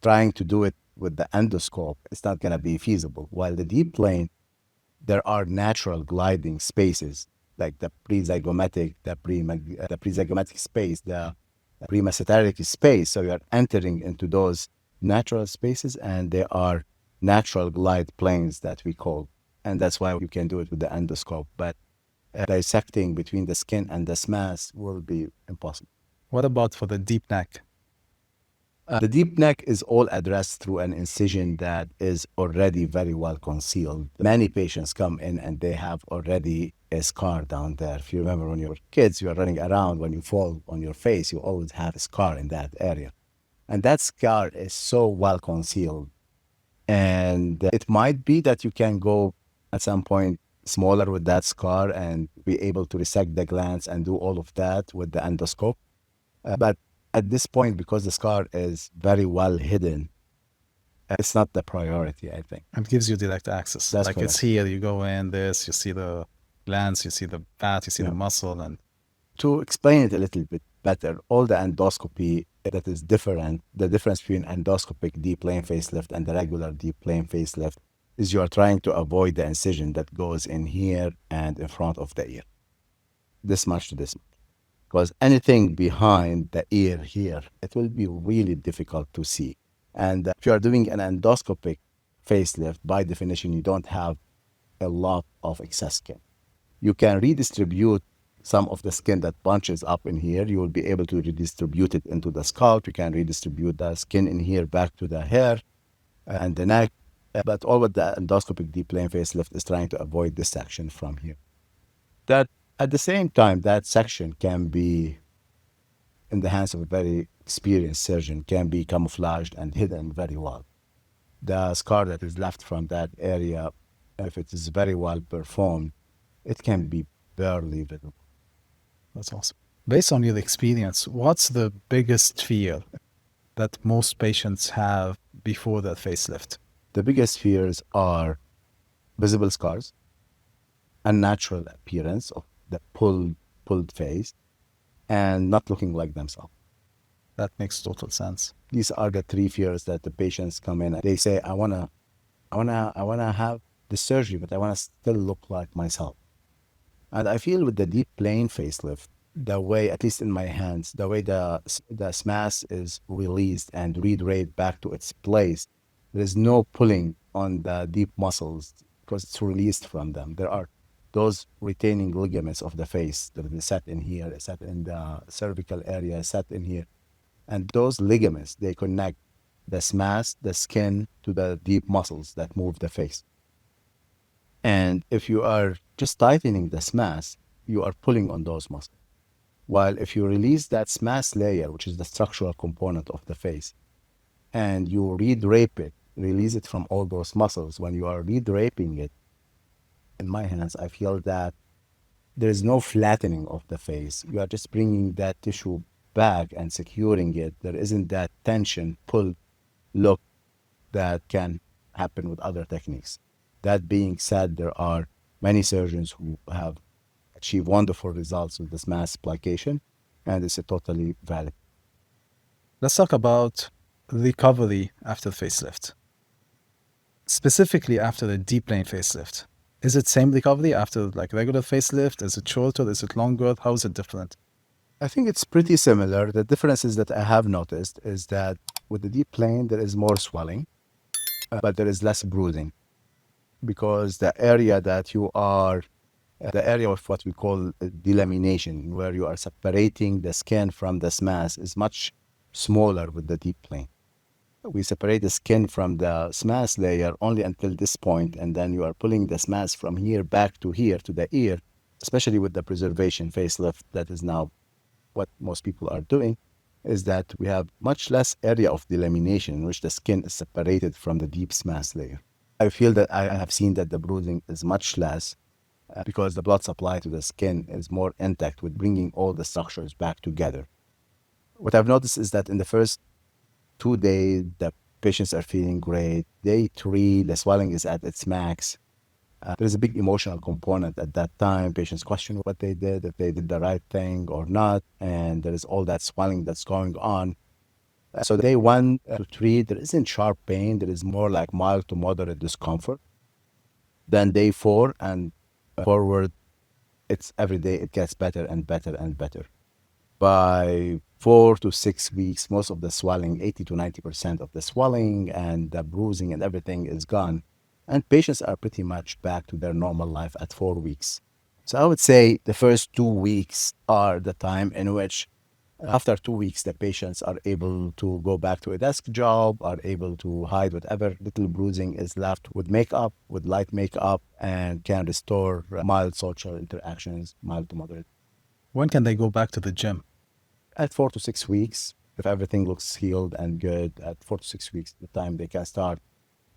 trying to do it with the endoscope, it's not going to be feasible. While the deep plane, there are natural gliding spaces, like the prezygomatic, the prezygomatic space, the premesenteric space. So you're entering into those natural spaces, and there are natural glide planes that we call, and that's why you can do it with the endoscope. But dissecting between the skin and the SMAS will be impossible. What about for the deep neck? The deep neck is all addressed through an incision that is already very well concealed. Many patients come in and they have already a scar down there. If you remember when you were kids, you are running around, when you fall on your face, you always have a scar in that area. And that scar is so well concealed. And it might be that you can go at some point smaller with that scar and be able to resect the glands and do all of that with the endoscope. But at this point, because the scar is very well hidden, it's not the priority, I think. It gives you direct access. That's like correct. It's here, you go in this, you see the glands, you see the fat, you see the muscle. And To explain it a little bit better, all the endoscopy that is different, the difference between endoscopic deep plane facelift and the regular deep plane facelift is you are trying to avoid the incision that goes in here and in front of the ear. This much to this much. Because anything behind the ear here, it will be really difficult to see. And if you are doing an endoscopic facelift, by definition, you don't have a lot of excess skin. You can redistribute some of the skin that bunches up in here. You will be able to redistribute it into the scalp. You can redistribute the skin in here back to the hair and the neck. But all what the endoscopic deep plane facelift is trying to avoid this section from here. That at the same time, that section can be, in the hands of a very experienced surgeon, can be camouflaged and hidden very well. The scar that is left from that area, if it is very well performed, it can be barely visible. that's awesome. Based on your experience, what's the biggest fear that most patients have before that facelift? The biggest fears are visible scars, unnatural appearance of the pulled face, and not looking like themselves. That makes total sense. These are the three fears that the patients come in and they say, I wanna have the surgery, but I wanna still look like myself. And I feel with the deep plane facelift, the way, at least in my hands, the way the SMAS is released and redraped back to its place, there is no pulling on the deep muscles because it's released from them. There are those retaining ligaments of the face that are set in here, set in the cervical area, set in here. And those ligaments, they connect the SMAS, the skin, to the deep muscles that move the face. And if you are just tightening the SMAS, you are pulling on those muscles. While if you release that SMAS layer, which is the structural component of the face, and you redrape it, release it from all those muscles, when you are redraping it, in my hands, I feel that there is no flattening of the face. You are just bringing that tissue back and securing it. There isn't that tension, pull look that can happen with other techniques. That being said, there are many surgeons who have achieved wonderful results with this SMAS plication, and it's a totally valid. Let's talk about recovery after facelift. Specifically after the deep plane facelift. Is it same recovery after like regular facelift? Is it shorter? Is it longer? How is it different? I think it's pretty similar. The differences that I have noticed is that with the deep plane, there is more swelling. but there is less bruising because the area that you are, the area of what we call delamination, where you are separating the skin from the SMAS, is much smaller with the deep plane. We separate the skin from the SMAS layer only until this point, and then you are pulling the SMAS from here back to here to the ear, especially with the preservation facelift that is now what most people are doing, is that we have much less area of delamination in which the skin is separated from the deep SMAS layer. I feel that I have seen that the bruising is much less because the blood supply to the skin is more intact with bringing all the structures back together. What I've noticed is that in the first 2 days, the patients are feeling great. Day 3, the swelling is at its max. There's a big emotional component at that time. Patients question what they did, if they did the right thing or not, and there is all that swelling that's going on. So day 1 to 3, there isn't sharp pain. There is more like mild to moderate discomfort. Then day 4 and forward, it's every day it gets better and better and better. By 4 to 6 weeks, most of the swelling, 80 to 90% of the swelling and the bruising and everything is gone. And patients are pretty much back to their normal life at 4 weeks. So I would say the first 2 weeks are the time in which, after 2 weeks, the patients are able to go back to a desk job, are able to hide whatever little bruising is left with makeup, with light makeup, and can restore mild social interactions, mild to moderate. When can they go back to the gym? At 4 to 6 weeks, if everything looks healed and good, at 4 to 6 weeks, the time they can start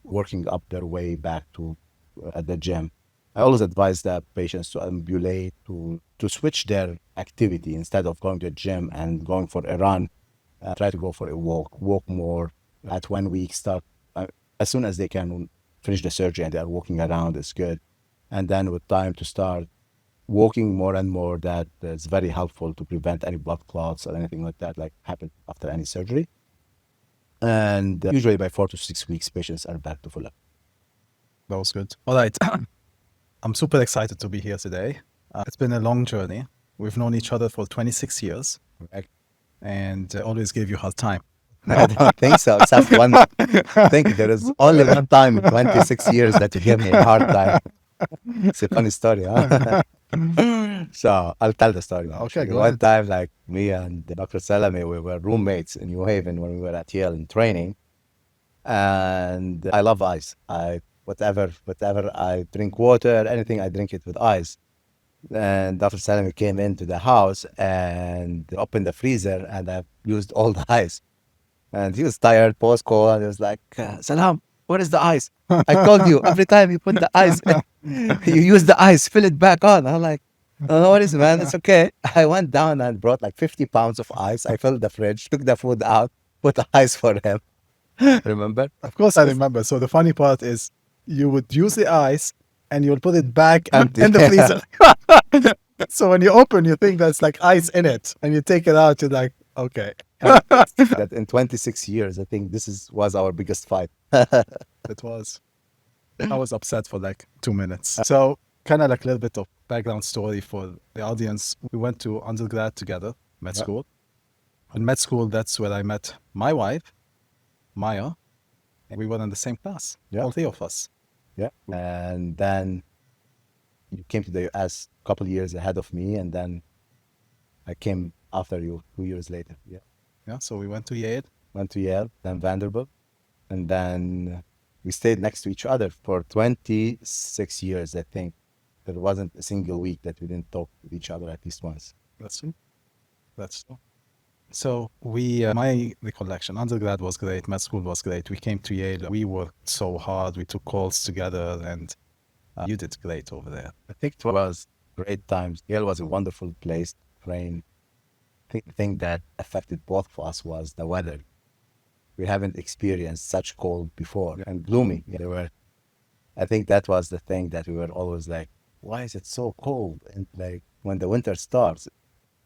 working up their way back to at the gym. I always advise the patients to ambulate, to switch their activity instead of going to the gym and going for a run. Try to go for a walk more. At 1 week, start as soon as they can finish the surgery and they are walking around, it's good. And then with time to start walking more and more, that is very helpful to prevent any blood clots or anything like that, like happen after any surgery. And usually by 4 to 6 weeks, patients are back to full up. That was good. All right. I'm super excited to be here today. It's been a long journey. We've known each other for 26 years and always gave you hard time. I don't think so, except one. I think there is only one time in 26 years that you gave me a hard time. It's a funny story, huh? So I'll tell the story now. Okay, go One ahead. time, like me and Dr. Salameh, we were roommates in New Haven when we were at Yale in training. And I love ice. Whatever I drink water, anything, I drink it with ice. And Dr. Salameh came into the house and opened the freezer, and I used all the ice. And he was tired, post-call, and he was like, Salam, where is the ice? I told you, every time you put the ice, you use the ice, fill it back on. I'm like, no worries, man, it's okay. I went down and brought like 50 pounds of ice. I filled the fridge, took the food out, put the ice for him. Remember? Of course I remember. So the funny part is you would use the ice and you'll put it back Empty. in the freezer. So when you open, you think there's like ice in it, and you take it out, you're like, okay. That in 26 years, I think was our biggest fight. It was. I was upset for like 2 minutes. So kind of like a little bit of background story for the audience. We went to undergrad together, med Yeah. school. In med school, that's where I met my wife, Maya, and we were in the same class, Yeah. all 3 of us. Yeah. And then you came to the US a couple of years ahead of me, and then I came after you 2 years later. Yeah. Yeah, so we went to Yale. Went to Yale, then Vanderbilt, and then we stayed next to each other for 26 years, I think. There wasn't a single week that we didn't talk with each other at least once. That's true. That's true. So my recollection, undergrad was great, med school was great. We came to Yale. We worked so hard. We took calls together, and you did great over there. I think it was great times. Yale was a wonderful place to train. I think the thing that affected both of us was the weather. We haven't experienced such cold before and gloomy. I think that was the thing that we were always like, why is it so cold? And like when the winter starts, it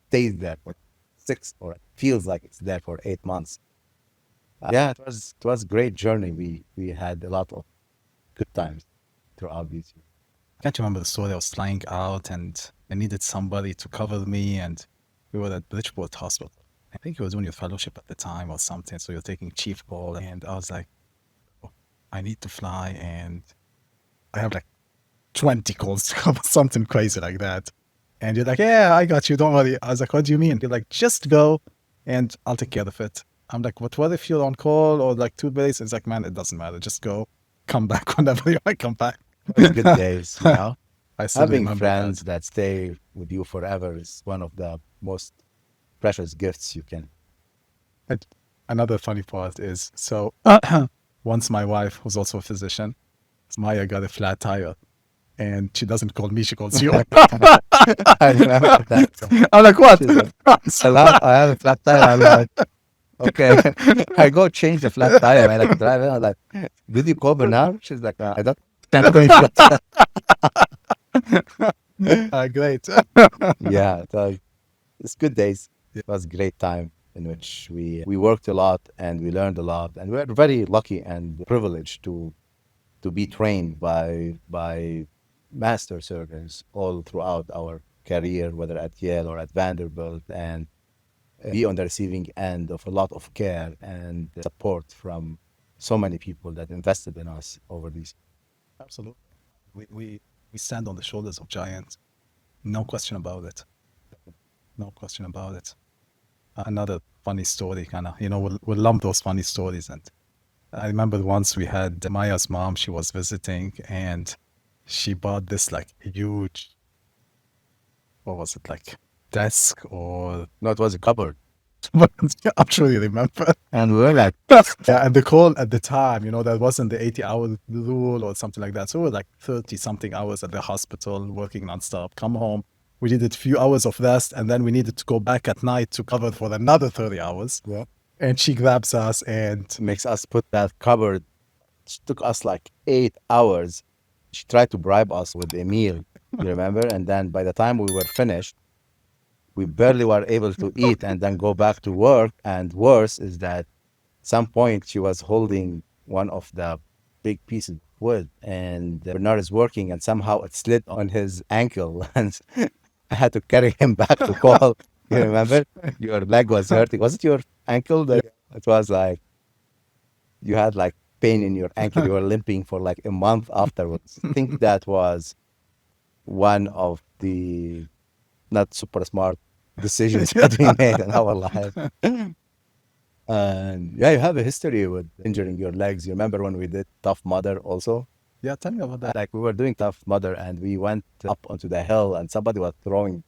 stays there for 6, or it feels like it's there for 8 months. Yeah, it was a great journey. We had a lot of good times throughout these years. I can't remember the story. I was flying out and I needed somebody to cover me, and we were at Bridgeport Hospital. I think you were doing your fellowship at the time or something, so you're taking chief call, and I was like, oh, I need to fly and I have like 20 calls to cover, something crazy like that. And you're like, yeah, I got you. Don't worry. I was like, what do you mean? You're like, just go and I'll take care of it. I'm like, what if you're on call or like 2 days? It's like, man, it doesn't matter. Just go, come back whenever you want to come back. Those good days, you know. I still Having remember friends that stay with you forever is one of the most precious gifts you can. And another funny part is, so once my wife, who's also a physician, Maya got a flat tire. And she doesn't call me, she calls you. I remember that. I'm like, what? She's like, Salam, I have a flat tire. I'm like, okay. I go change the flat tire. I like drive it. I'm like, did you call her now? She's like, I don't. Can't go in flat tire. Great. Yeah, it's good days. It was a great time in which we worked a lot and we learned a lot, and we were very lucky and privileged to be trained by master surgeons all throughout our career, whether at Yale or at Vanderbilt, and be on the receiving end of a lot of care and support from so many people that invested in us over these. Absolutely. We stand on the shoulders of giants. No question about it. No question about it. Another funny story, kind of, we'll lump those funny stories. And I remember once we had Maya's mom, she was visiting and she bought this like huge, what was it, like desk or... No, it was a cupboard. I'm sure you remember. And we were like, yeah, and the call at the time, that wasn't the 80-hour rule or something like that. So we were like 30-something hours at the hospital working nonstop. Come home, we needed a few hours of rest, and then we needed to go back at night to cover for another 30 hours. Yeah. And she grabs us and makes us put that cupboard. It took us like 8 hours. She tried to bribe us with a meal, you remember? And then by the time we were finished, we barely were able to eat and then go back to work. And worse is that at some point she was holding one of the big pieces of wood, and Bernard is working and somehow it slid on his ankle and I had to carry him back to call. You remember? Your leg was hurting. Was it your ankle? That it was like you had like pain in your ankle. You were limping for like a month afterwards. I think that was one of the not super smart decisions that we made in our life. And yeah, you have a history with injuring your legs. You remember when we did Tough Mudder also? yeah, tell me about that. Like we were doing Tough Mudder and we went up onto the hill and somebody was throwing.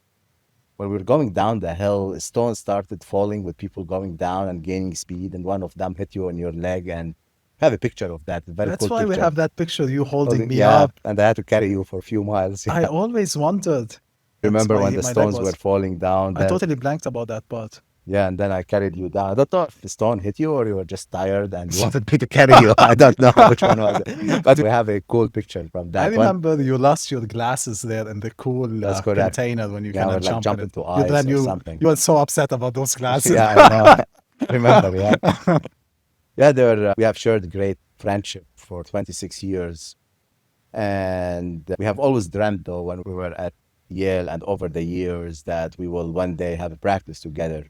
When we were going down the hill, stones started falling with people going down and gaining speed, and one of them hit you on your leg. And I have a picture of that. A very That's cool why we picture. have that picture of you holding me yeah, up. and I had to carry you for a few miles. I always wondered. Remember why when the my leg stones was- were falling down? I then- totally blanked about that part. Yeah, and then I carried you down. I don't know if the stone hit you or you were just tired and you wanted me to carry you. I don't know which one was it. But we have a cool picture from that I remember you lost your glasses there in the cool That's correct. container when you Yeah, kind we're of like jump jumping to You, ice or something. You were so upset about those glasses. Yeah, I know. I remember, yeah. Yeah, we have shared great friendship for 26 years. And we have always dreamt, though, when we were at Yale and over the years, that we will one day have a practice together.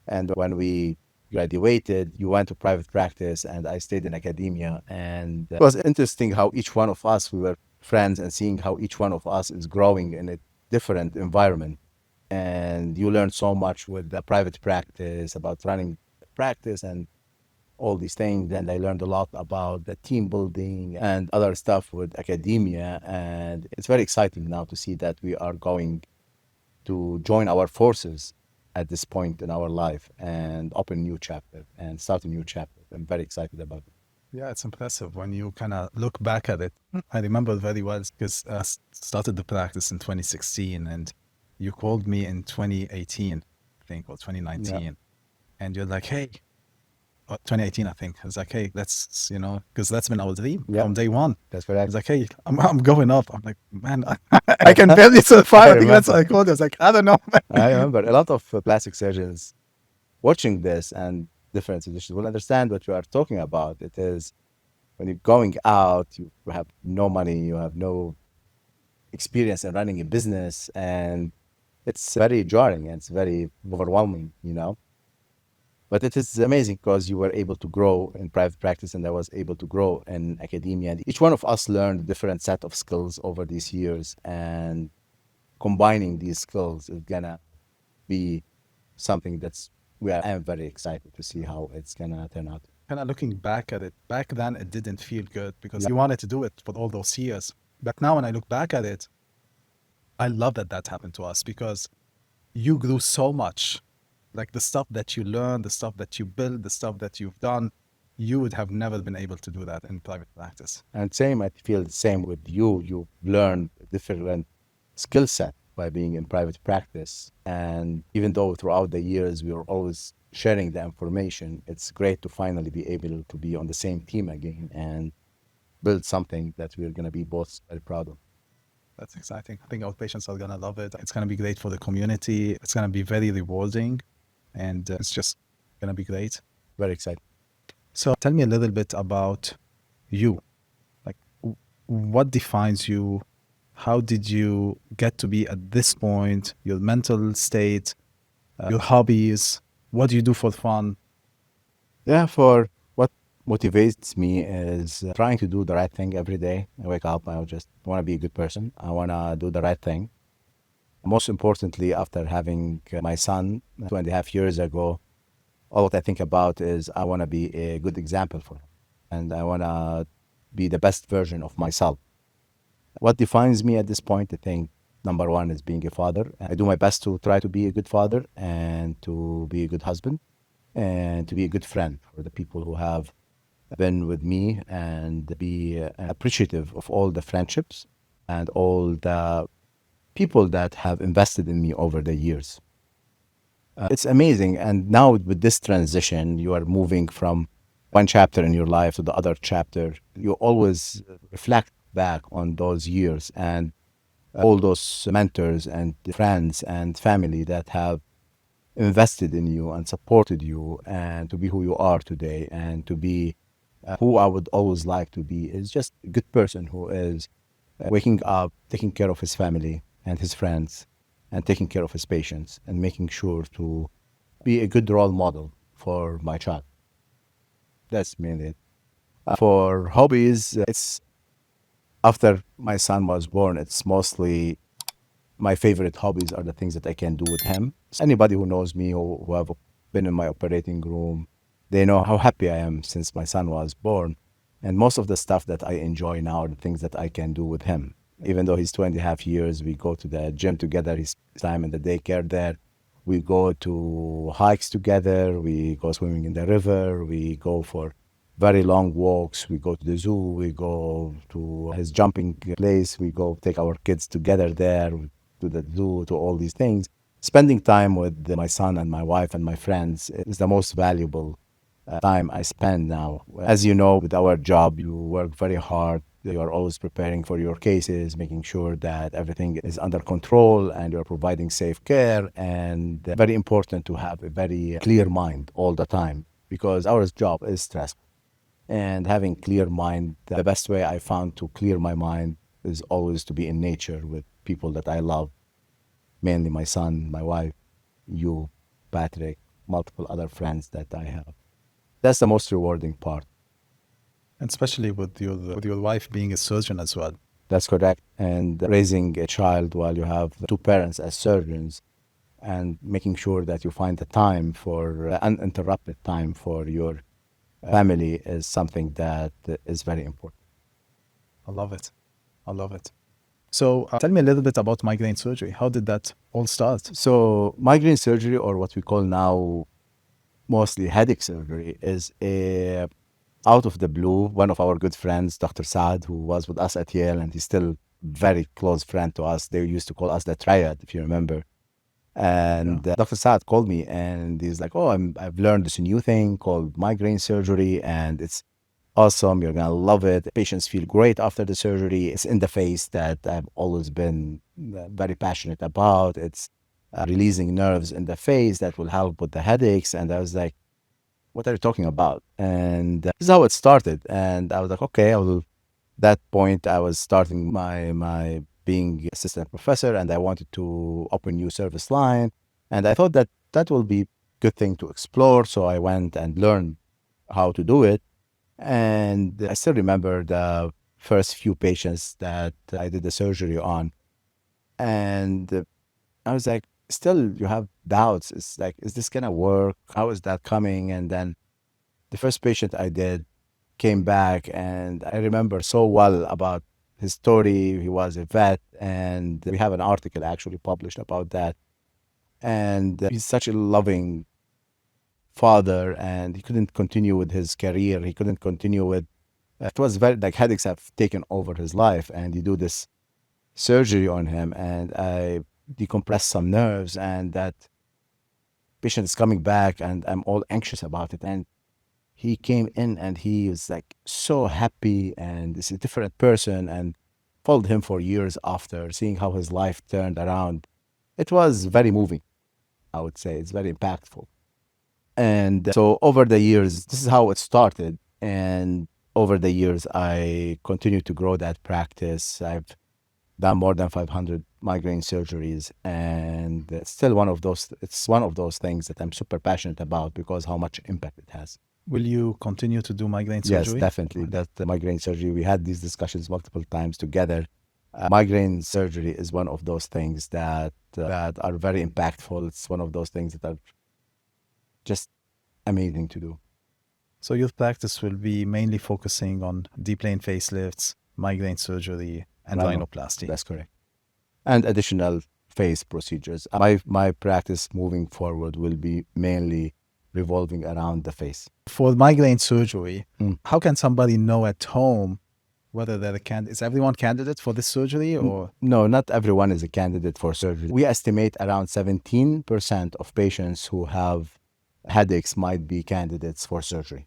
And when we graduated, you went to private practice and I stayed in academia. And it was interesting how each one of us, we were friends, and seeing how each one of us is growing in a different environment. And you learn so much with the private practice about running practice and all these things. And I learned a lot about the team building and other stuff with academia. And it's very exciting now to see that we are going to join our forces at this point in our life and open a new chapter and start a new chapter. I'm very excited about it. Yeah, it's impressive when you kind of look back at it. I remember very well because I started the practice in 2016 and you called me in 2018, I think, or 2019. Yeah. And you're like, hey, 2018, I think. It's like, hey, let's, because that's been our dream from day one. That's correct. It's like, hey, I'm going up. I'm like, man, I can barely survive. I think that's what I called it. I was like, I don't know. I remember a lot of plastic surgeons watching this and different physicians will understand what you are talking about. It is when you're going out, you have no money, you have no experience in running a business, and it's very jarring and it's very overwhelming, But it is amazing because you were able to grow in private practice and I was able to grow in academia. And each one of us learned a different set of skills over these years. And combining these skills is gonna be something I am very excited to see how it's gonna turn out. Kind of looking back at it, back then it didn't feel good because Yeah. you wanted to do it for all those years. But now when I look back at it, I love that that happened to us because you grew so much. Like the stuff that you learned, the stuff that you built, the stuff that you've done, you would have never been able to do that in private practice. And same, I feel the same with you. You learn a different skill set by being in private practice. And even though throughout the years we were always sharing the information, it's great to finally be able to be on the same team again and build something that we're going to be both very proud of. That's exciting. I think our patients are going to love it. It's going to be great for the community. It's going to be very rewarding. And it's just going to be great. Very excited. So tell me a little bit about you. Like, what defines you? How did you get to be at this point? Your mental state, your hobbies, what do you do for fun? Yeah, for what motivates me is trying to do the right thing every day. I wake up, I just want to be a good person. I want to do the right thing. Most importantly, after having my son 2.5 years ago, all what I think about is I want to be a good example for him. And I want to be the best version of myself. What defines me at this point, I think, number one is being a father. I do my best to try to be a good father and to be a good husband and to be a good friend for the people who have been with me and be appreciative of all the friendships and all the people that have invested in me over the years. It's amazing. And now with this transition, you are moving from one chapter in your life to the other chapter. You always reflect back on those years and all those mentors and friends and family that have invested in you and supported you and to be who you are today and to be who I would always like to be is just a good person who is waking up, taking care of his family and his friends and taking care of his patients and making sure to be a good role model for my child. That's mainly it. For hobbies, it's after my son was born, it's mostly my favorite hobbies are the things that I can do with him. So anybody who knows me or who have been in my operating room, they know how happy I am since my son was born. And most of the stuff that I enjoy now are the things that I can do with him. Even though he's 2.5 years, we go to the gym together, his time in the daycare there. We go to hikes together, we go swimming in the river, we go for very long walks, we go to the zoo, we go to his jumping place, we go take our kids together there to the zoo, to all these things. Spending time with my son and my wife and my friends is the most valuable time I spend now. As you know, with our job, you work very hard. You are always preparing for your cases, making sure that everything is under control and you're providing safe care. And very important to have a very clear mind all the time because our job is stressful. And having clear mind, the best way I found to clear my mind is always to be in nature with people that I love, mainly my son, my wife, you, Patrick, multiple other friends that I have. That's the most rewarding part. And especially with your wife being a surgeon as well. That's correct. And raising a child while you have two parents as surgeons and making sure that you find the time for uninterrupted time for your family is something that is very important. I love it. I love it. So tell me a little bit about migraine surgery. How did that all start? So migraine surgery, or what we call now mostly headache surgery, is a out of the blue. One of our good friends, Dr. Saad, who was with us at Yale, and he's still very close friend to us. They used to call us the triad, if you remember. And Dr. Saad called me and he's like, oh, I've learned this new thing called migraine surgery and it's awesome. You're going to love it. Patients feel great after the surgery. It's in the face that I've always been very passionate about. It's releasing nerves in the face that will help with the headaches. And I was like, what are you talking about? And this is how it started. And I was like, okay, that point I was starting my being assistant professor and I wanted to open new service line. And I thought that will be good thing to explore. So I went and learned how to do it. And I still remember the first few patients that I did the surgery on. And I was like, still, you have doubts. It's like, is this going to work? How is that coming? And then the first patient I did came back, and I remember so well about his story. He was a vet, and we have an article actually published about that. And he's such a loving father, and he couldn't continue with his career. He couldn't continue with, it was very, like, headaches have taken over his life, and you do this surgery on him, and I decompress some nerves, and that patient is coming back, and I'm all anxious about it. And he came in, and he was like so happy, and this is a different person, and followed him for years after, seeing how his life turned around. It was very moving, I would say. It's very impactful. And so over the years, this is how it started. And over the years, I continued to grow that practice. I've done more than 500 migraine surgeries, and it's still one of those things that I'm super passionate about because how much impact it has. Will you continue to do migraine Yes, surgery? definitely. That's the migraine surgery. We had these discussions multiple times together. Migraine surgery is one of those things that are very impactful. It's one of those things that are just amazing to do. So your practice will be mainly focusing on deep plane facelifts, migraine surgery, and rhinoplasty. That's correct. And additional face procedures. My practice moving forward will be mainly revolving around the face. For migraine surgery, how can somebody know at home whether they're is everyone candidate for this surgery, or? No, not everyone is a candidate for surgery. We estimate around 17% of patients who have headaches might be candidates for surgery.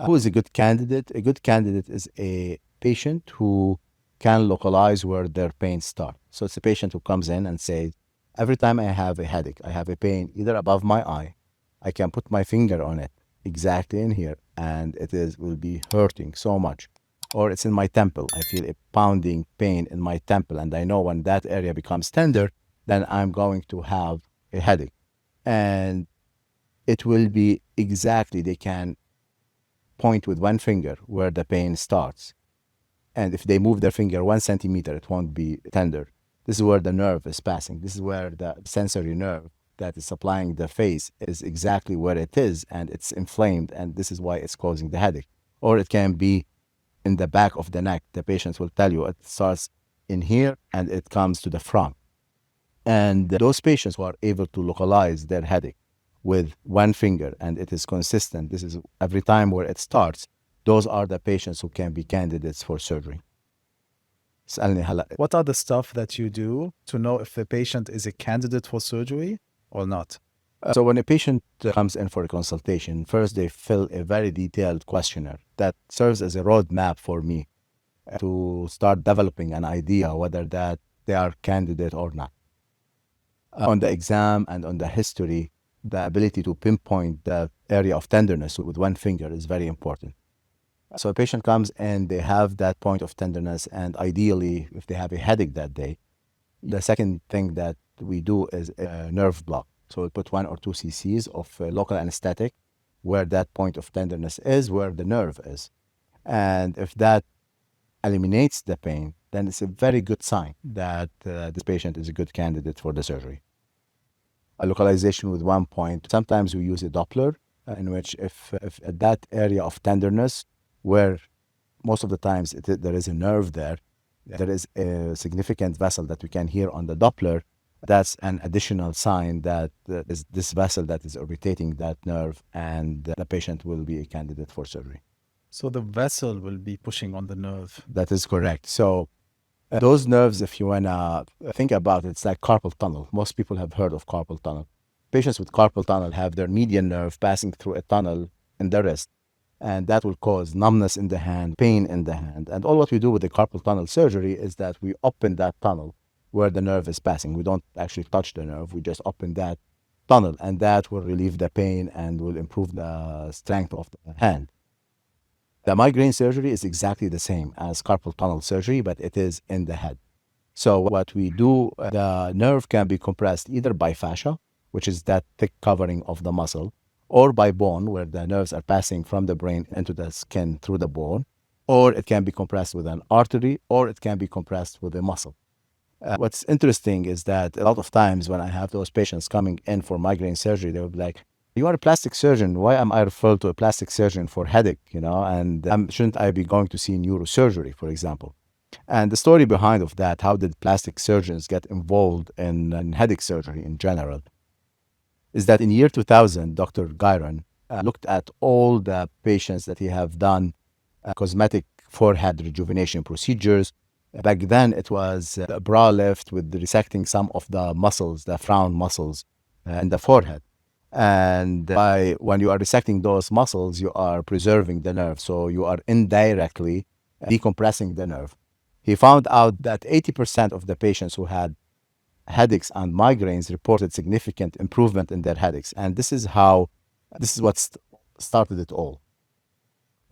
Who is a good candidate? A good candidate is a patient who can localize where their pain starts. So it's a patient who comes in and says, every time I have a headache, I have a pain either above my eye, I can put my finger on it exactly in here, and will be hurting so much. Or it's in my temple. I feel a pounding pain in my temple, and I know when that area becomes tender, then I'm going to have a headache. And it will be exactly, they can point with one finger where the pain starts. And if they move their finger 1 centimeter, it won't be tender. This is where the nerve is passing. This is where the sensory nerve that is supplying the face is exactly where it is, and it's inflamed, and this is why it's causing the headache. Or it can be in the back of the neck. The patients will tell you it starts in here and it comes to the front. And those patients who are able to localize their headache with one finger and it is consistent, this is every time where it starts, those are the patients who can be candidates for surgery. What are the stuff that you do to know if the patient is a candidate for surgery or not? So when a patient comes in for a consultation, first they fill a very detailed questionnaire that serves as a roadmap for me to start developing an idea whether that they are candidate or not. On the exam and on the history, the ability to pinpoint the area of tenderness with one finger is very important. So a patient comes and they have that point of tenderness, and ideally, if they have a headache that day, the second thing that we do is a nerve block. So we put 1 or 2 cc's of local anesthetic where that point of tenderness is, where the nerve is. And if that eliminates the pain, then it's a very good sign that this patient is a good candidate for the surgery. A localization with 1 point. Sometimes we use a Doppler, in which if at that area of tenderness, where most of the times there is a nerve there is a significant vessel that we can hear on the Doppler, that's an additional sign that is this vessel that is irritating that nerve, and the patient will be a candidate for surgery. So the vessel will be pushing on the nerve. That is correct. So those nerves, if you want to think about it, it's like carpal tunnel. Most people have heard of carpal tunnel. Patients with carpal tunnel have their median nerve passing through a tunnel in the wrist, and that will cause numbness in the hand, pain in the hand. And all what we do with the carpal tunnel surgery is that we open that tunnel where the nerve is passing. We don't actually touch the nerve. We just open that tunnel, and that will relieve the pain and will improve the strength of the hand. The migraine surgery is exactly the same as carpal tunnel surgery, but it is in the head. So what we do, the nerve can be compressed either by fascia, which is that thick covering of the muscle, or by bone, where the nerves are passing from the brain into the skin through the bone, or it can be compressed with an artery, or it can be compressed with a muscle. What's interesting is that a lot of times when I have those patients coming in for migraine surgery, they will be like, "You are a plastic surgeon. Why am I referred to a plastic surgeon for headache? And shouldn't I be going to see neurosurgery, for example?" And the story behind of that, how did plastic surgeons get involved in headache surgery in general, is that in year 2000, Dr. Gyron looked at all the patients that he have done cosmetic forehead rejuvenation procedures. Back then, it was a brow lift with resecting some of the muscles, the frown muscles in the forehead. And when you are resecting those muscles, you are preserving the nerve. So you are indirectly decompressing the nerve. He found out that 80% of the patients who had headaches and migraines reported significant improvement in their headaches. And this is what started it all.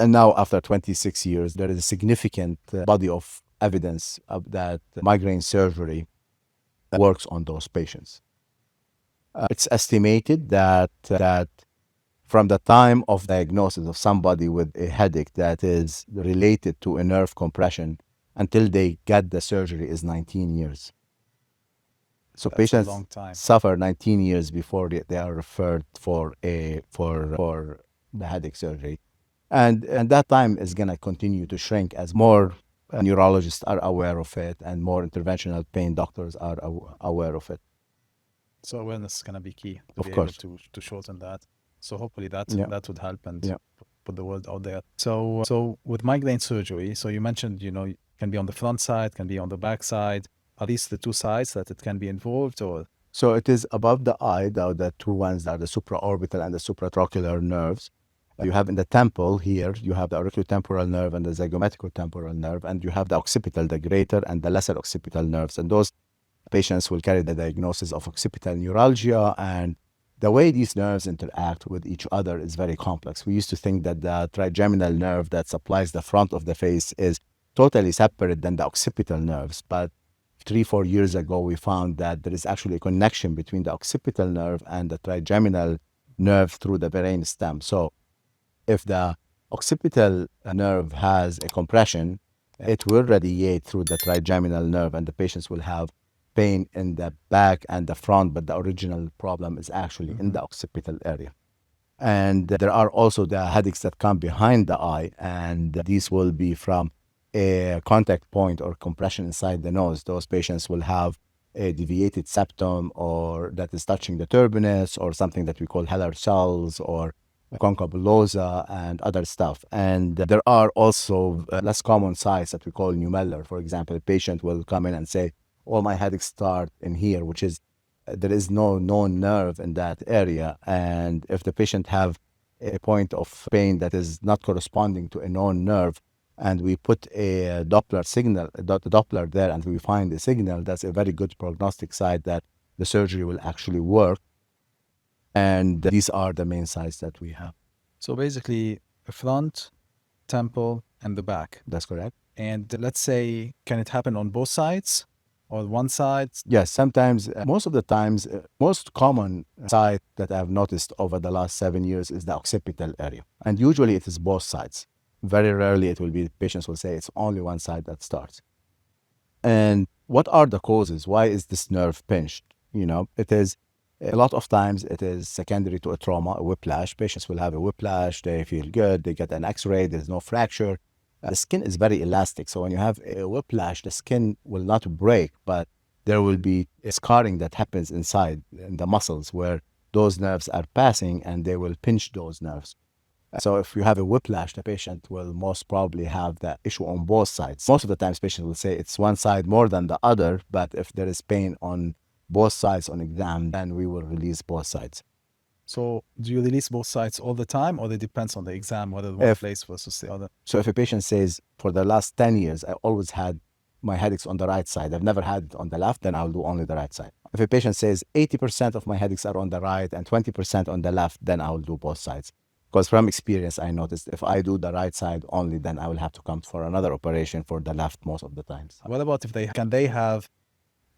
And now, after 26 years, there is a significant body of evidence that migraine surgery works on those patients. It's estimated that from the time of diagnosis of somebody with a headache that is related to a nerve compression until they get the surgery is 19 years. So That's patients a long time. suffer 19 years before they are referred for the headache surgery. And that time is going to continue to shrink as more neurologists are aware of it and more interventional pain doctors are aware of it. So awareness is going to be key to Of be course. able to shorten that. So hopefully that Yeah. that would help and Yeah. put the word out there. So with migraine surgery, so you mentioned, it can be on the front side, can be on the back side. Are these the two sides that it can be involved, or? So it is above the eye, the two ones are the supraorbital and the supratrochlear nerves. You have in the temple here, you have the auriculotemporal nerve and the zygomaticotemporal nerve, and you have the occipital, the greater and the lesser occipital nerves. And those patients will carry the diagnosis of occipital neuralgia. And the way these nerves interact with each other is very complex. We used to think that the trigeminal nerve that supplies the front of the face is totally separate than the occipital nerves. But 3-4 years ago, we found that there is actually a connection between the occipital nerve and the trigeminal nerve through the brain stem. So if the occipital nerve has a compression, it will radiate through the trigeminal nerve and the patients will have pain in the back and the front, but the original problem is actually in the occipital area. And there are also the headaches that come behind the eye, and these will be from a contact point or compression inside the nose. Those patients will have a deviated septum or that is touching the turbinate or something that we call Heller cells or concha bullosa and other stuff. And there are also less common sites that we call numellar. For example, a patient will come in and say, all my headaches start in here, which is there is no known nerve in that area. And if the patient have a point of pain that is not corresponding to a known nerve, and we put a Doppler signal, Doppler there, and we find a signal, that's a very good prognostic site that the surgery will actually work. And these are the main sites that we have. So basically, the front, temple, and the back. That's correct. And let's say, can it happen on both sides or one side? Yes, sometimes, most of the times, most common site that I've noticed over the last 7 years is the occipital area. And usually it is both sides. Very rarely it will be, patients will say it's only one side that starts. And what are the causes? Why is this nerve pinched? It is, a lot of times it is secondary to a trauma, a whiplash. Patients will have a whiplash, they feel good, they get an x-ray, there's no fracture. The skin is very elastic. So when you have a whiplash, the skin will not break, but there will be a scarring that happens inside in the muscles where those nerves are passing and they will pinch those nerves. So if you have a whiplash, the patient will most probably have that issue on both sides. Most of the times patients will say it's one side more than the other, but if there is pain on both sides on exam, then we will release both sides. So do you release both sides all the time, or it depends on the exam, whether one place versus the other? So if a patient says, for the last 10 years, I always had my headaches on the right side, I've never had it on the left, then I'll do only the right side. If a patient says 80% of my headaches are on the right and 20% on the left, then I will do both sides. Because from experience, I noticed if I do the right side only, then I will have to come for another operation for the left most of the times. What about if can they have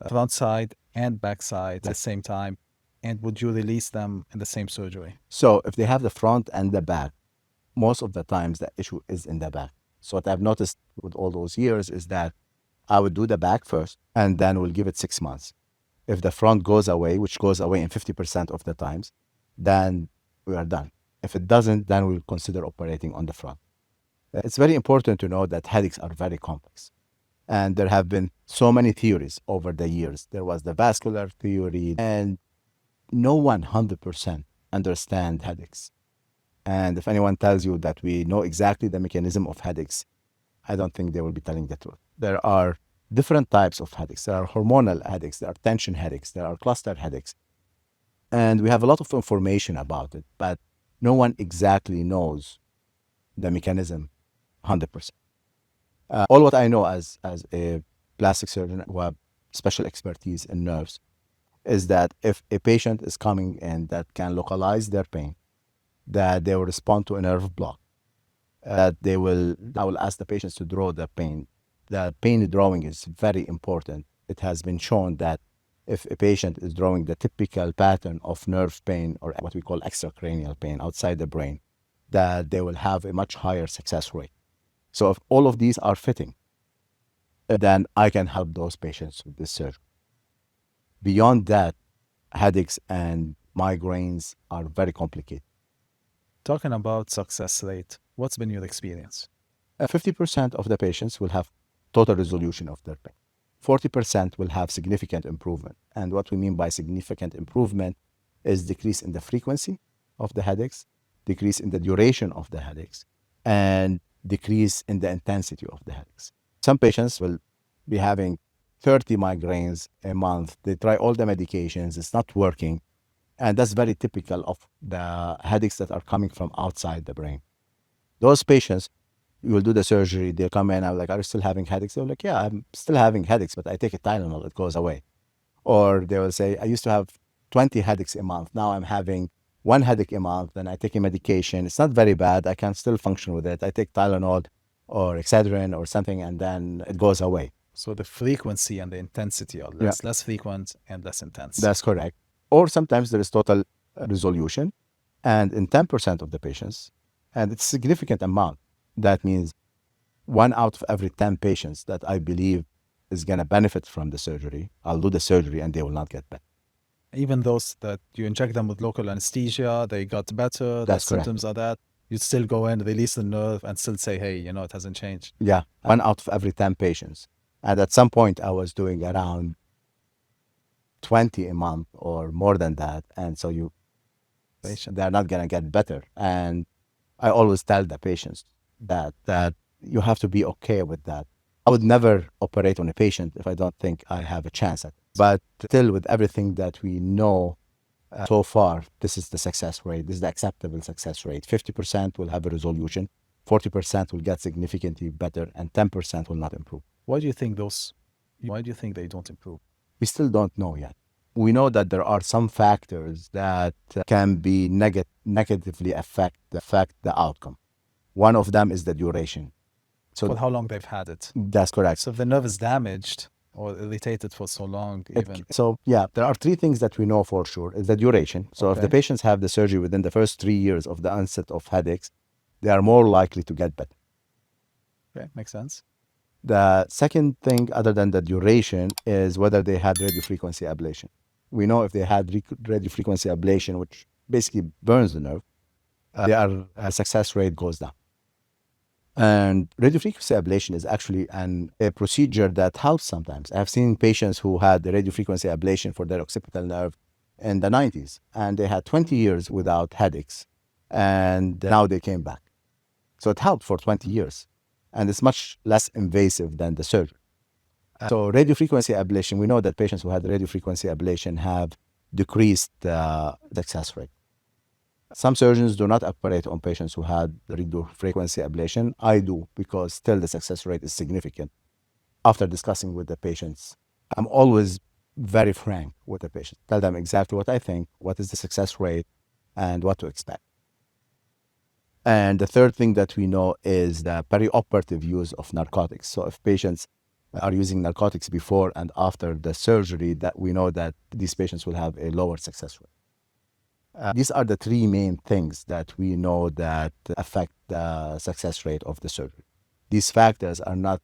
front side and back side at the same time? And would you release them in the same surgery? So if they have the front and the back, most of the times the issue is in the back. So what I've noticed with all those years is that I would do the back first, and then we'll give it 6 months. If the front goes away, which goes away in 50% of the times, then we are done. If it doesn't, then we'll consider operating on the front. It's very important to know that headaches are very complex. And there have been so many theories over the years. There was the vascular theory, and no one 100% understands headaches. And if anyone tells you that we know exactly the mechanism of headaches, I don't think they will be telling the truth. There are different types of headaches. There are hormonal headaches, there are tension headaches, there are cluster headaches. And we have a lot of information about it, but no one exactly knows the mechanism 100%. All what I know as a plastic surgeon who have special expertise in nerves is that if a patient is coming in that can localize their pain, that they will respond to a nerve block, I will ask the patients to draw the pain. The pain drawing is very important. It has been shown that if a patient is drawing the typical pattern of nerve pain or what we call extracranial pain outside the brain, that they will have a much higher success rate. So if all of these are fitting, then I can help those patients with this surgery. Beyond that, headaches and migraines are very complicated. Talking about success rate, what's been your experience? 50% of the patients will have total resolution of their pain. 40% will have significant improvement. And what we mean by significant improvement is decrease in the frequency of the headaches, decrease in the duration of the headaches, and decrease in the intensity of the headaches. Some patients will be having 30 migraines a month. They try all the medications, it's not working. And that's very typical of the headaches that are coming from outside the brain. Those patients, you will do the surgery, they'll come in, I'm like, are you still having headaches? They're like, yeah, I'm still having headaches, but I take a Tylenol, it goes away. Or they will say, I used to have 20 headaches a month. Now I'm having 1 headache a month, then I take a medication. It's not very bad. I can still function with it. I take Tylenol or Excedrin or something, and then it goes away. So the frequency and the intensity are less frequent and less intense. That's correct. Or sometimes there is total resolution. And in 10% of the patients, and it's a significant amount, that means 1 out of every 10 patients that I believe is going to benefit from the surgery, I'll do the surgery and they will not get better. Even those that you inject them with local anesthesia, they got better, the symptoms are that, you'd still go in, release the nerve and still say, hey, it hasn't changed. Yeah, 1 out of every 10 patients. And at some point I was doing around 20 a month or more than that. And so they're not going to get better. And I always tell the patients that you have to be okay with that. I would never operate on a patient if I don't think I have a chance at it. But still, with everything that we know so far, this is the success rate. This is the acceptable success rate. 50% will have a resolution, 40% will get significantly better, and 10% will not improve. Why do you think they don't improve? We still don't know yet. We know that there are some factors that can be negatively affect the outcome. One of them is the duration. So for how long they've had it. That's correct. So if the nerve is damaged or irritated for so long, there are 3 things that we know for sure. Is the duration. So if the patients have the surgery within the first 3 years of the onset of headaches, they are more likely to get better. Okay, makes sense. The second thing, other than the duration, is whether they had radiofrequency ablation. We know if they had radiofrequency ablation, which basically burns the nerve, their success rate goes down. And radiofrequency ablation is actually a procedure that helps sometimes. I've seen patients who had the radiofrequency ablation for their occipital nerve in the 90s, and they had 20 years without headaches, and now they came back. So it helped for 20 years, and it's much less invasive than the surgery. So radiofrequency ablation, we know that patients who had radiofrequency ablation have decreased the success rate. Some surgeons do not operate on patients who had radiofrequency ablation. I do, because still the success rate is significant. After discussing with the patients, I'm always very frank with the patient. Tell them exactly what I think, what is the success rate, and what to expect. And the third thing that we know is the perioperative use of narcotics. So if patients are using narcotics before and after the surgery, that we know that these patients will have a lower success rate. These are the three main things that we know that affect the success rate of the surgery. These factors are not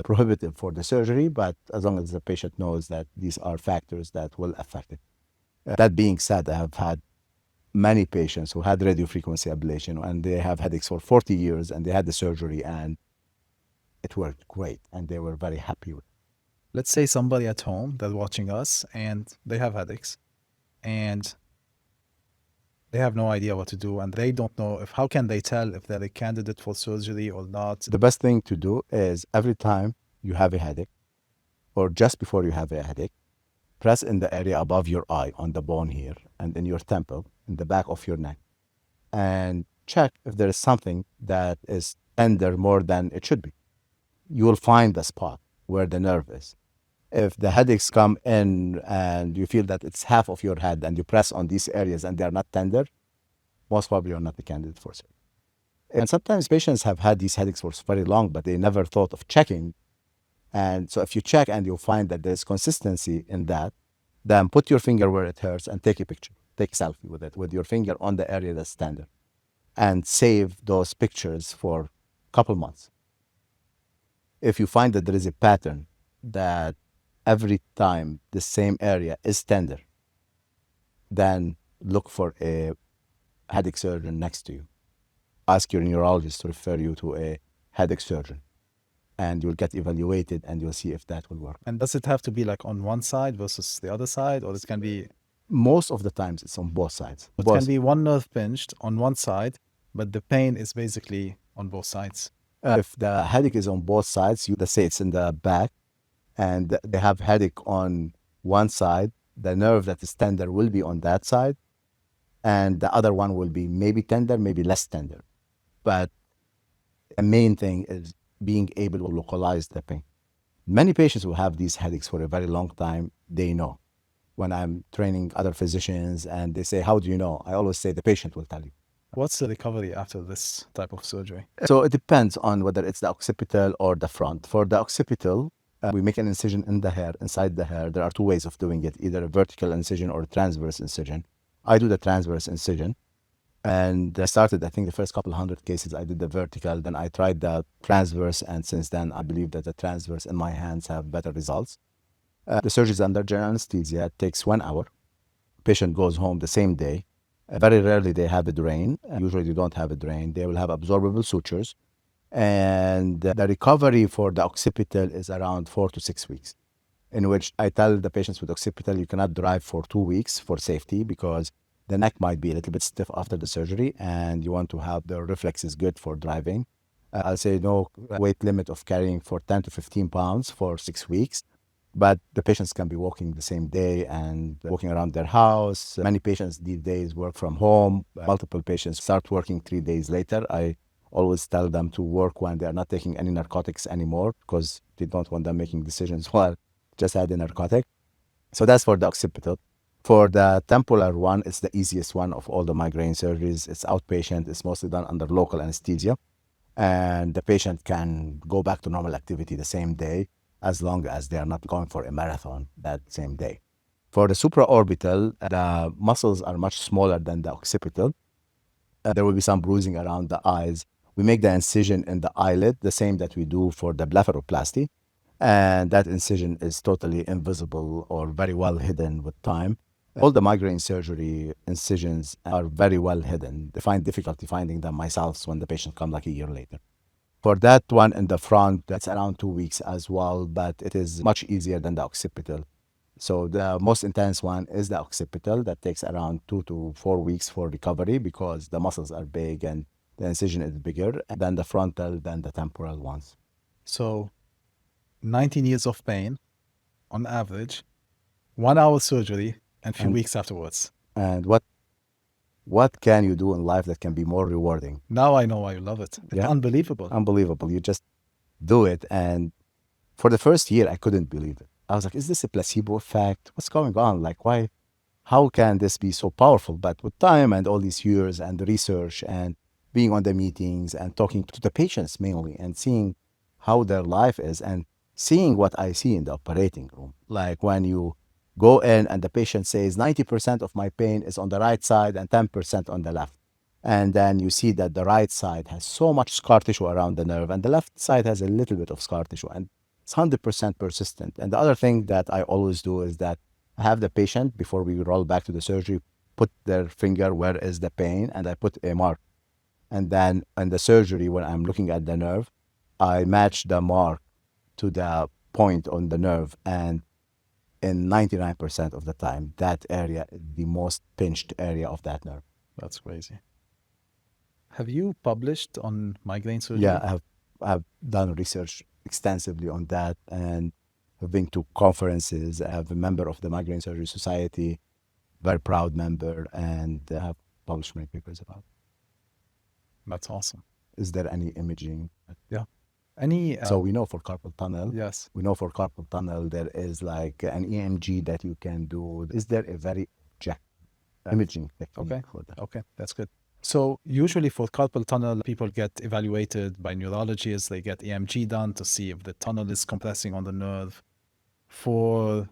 prohibitive for the surgery, but as long as the patient knows that these are factors that will affect it. That being said, I have had many patients who had radiofrequency ablation and they have headaches for 40 years and they had the surgery and it worked great and they were very happy with it. Let's say somebody at home that's watching us and they have headaches and they have no idea what to do and they don't know how can they tell if they're a candidate for surgery or not. The best thing to do is every time you have a headache or just before you have a headache, press in the area above your eye on the bone here and in your temple, in the back of your neck, and check if there is something that is tender more than it should be. You will find the spot where the nerve is. If the headaches come in and you feel that it's half of your head and you press on these areas and they're not tender, most probably you're not a candidate for surgery. And sometimes patients have had these headaches for very long, but they never thought of checking. And so if you check and you find that there's consistency in that, then put your finger where it hurts and take a picture. Take a selfie with it, with your finger on the area that's tender, and save those pictures for a couple months. If you find that there is a pattern that every time the same area is tender, then look for a headache surgeon next to you. Ask your neurologist to refer you to a headache surgeon and you'll get evaluated and you'll see if that will work. And does it have to be like on one side versus the other side, or it can be? Most of the times it's on both sides. It can be one nerve pinched on one side, but the pain is basically on both sides. If the headache is on both sides, let's say it's in the back and they have headache on one side, the nerve that is tender will be on that side and the other one will be maybe tender, maybe less tender. But the main thing is being able to localize the pain. Many patients who have these headaches for a very long time, they know. When I'm training other physicians and they say, how do you know? I always say the patient will tell you. What's the recovery after this type of surgery? So it depends on whether it's the occipital or the front. For the occipital, we make an incision in the hair, inside the hair. There are two ways of doing it, either a vertical incision or a transverse incision. I do the transverse incision. And I started, I think the first couple hundred cases, I did the vertical, then I tried the transverse, and since then I believe that the transverse in my hands have better results. The surgery is under general anesthesia. It takes 1 hour. Patient goes home the same day. Very rarely they have a drain. Usually they don't have a drain. They will have absorbable sutures. And the recovery for the occipital is around 4 to 6 weeks, in which I tell the patients with occipital, you cannot drive for 2 weeks for safety because the neck might be a little bit stiff after the surgery and you want to have the reflexes good for driving. I'll say no weight limit of carrying for 10 to 15 pounds for 6 weeks, but the patients can be walking the same day and walking around their house. Many patients these days work from home. Multiple patients start working 3 days later. I always tell them to work when they are not taking any narcotics anymore because they don't want them making decisions while just had a narcotic. So that's for the occipital. For the temporal one, it's the easiest one of all the migraine surgeries. It's outpatient. It's mostly done under local anesthesia. And the patient can go back to normal activity the same day as long as they are not going for a marathon that same day. For the supraorbital, the muscles are much smaller than the occipital. There will be some bruising around the eyes. We make the incision in the eyelid, the same that we do for the blepharoplasty. And that incision is totally invisible or very well hidden with time. All the migraine surgery incisions are very well hidden. I find difficulty finding them myself when the patient comes like a year later. For that one in the front, that's around 2 weeks as well, but it is much easier than the occipital. So the most intense one is the occipital. That takes around 2 to 4 weeks for recovery because the muscles are big and the incision is bigger than the frontal, than the temporal ones. So 19 years of pain on average, 1 hour surgery, and a few weeks afterwards. And what can you do in life that can be more rewarding? Now I know why you love it. It's unbelievable. Unbelievable. You just do it. And for the first year, I couldn't believe it. I was like, is this a placebo effect? What's going on? Like, why? How can this be so powerful? But with time and all these years and the research and being on the meetings and talking to the patients mainly and seeing how their life is and seeing what I see in the operating room, like when you Go in, and the patient says 90% of my pain is on the right side and 10% on the left. And then you see that the right side has so much scar tissue around the nerve, and the left side has a little bit of scar tissue, and it's 100% persistent. And the other thing that I always do is that I have the patient, before we roll back to the surgery, put their finger where is the pain, and I put a mark. And then in the surgery, when I'm looking at the nerve, I match the mark to the point on the nerve. And in 99% of the time, that area is the most pinched area of that nerve. That's crazy. Have you published on migraine surgery? Yeah, I've done research extensively on that, and have been to conferences. I have a member of the Migraine Surgery Society, very proud member, and I have published many papers about it. That's awesome. Is there any imaging? Yeah. Any? So we know for carpal tunnel, Yes. we know for carpal tunnel there is like an EMG that you can do. Is there a very objective imaging technique Okay. for that? Okay, that's good. So usually for carpal tunnel, people get evaluated by neurologists. They get EMG done to see if the tunnel is compressing on the nerve. For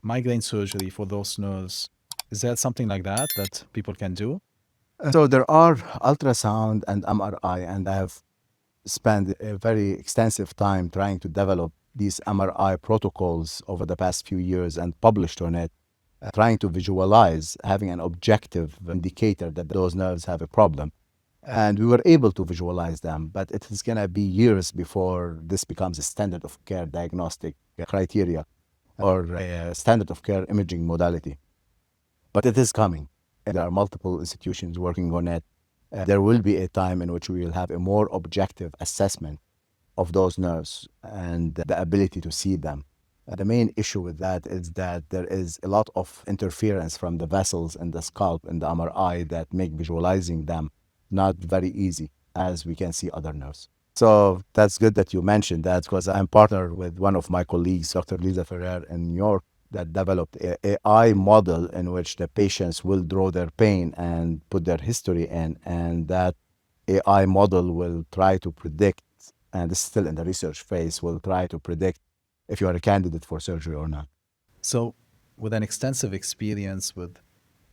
migraine surgery for those nerves, is there something like that that people can do? So there are ultrasound and MRI, and I have spent a very extensive time trying to develop these MRI protocols over the past few years and published on it, trying to visualize, having an objective indicator that those nerves have a problem. And we were able to visualize them, but it is going to be years before this becomes a standard of care diagnostic criteria or a standard of care imaging modality. But it is coming. There are multiple institutions working on it. There will be a time in which we will have a more objective assessment of those nerves and the ability to see them. The main issue with that is that there is a lot of interference from the vessels in the scalp and the MRI that make visualizing them not very easy, as we can see other nerves. So that's good that you mentioned that, because I'm partnered with one of my colleagues, Dr. Lisa Ferrer in New York, that developed an AI model in which the patients will draw their pain and put their history in, and that AI model will try to predict, and this is still in the research phase, will try to predict if you are a candidate for surgery or not. So with an extensive experience with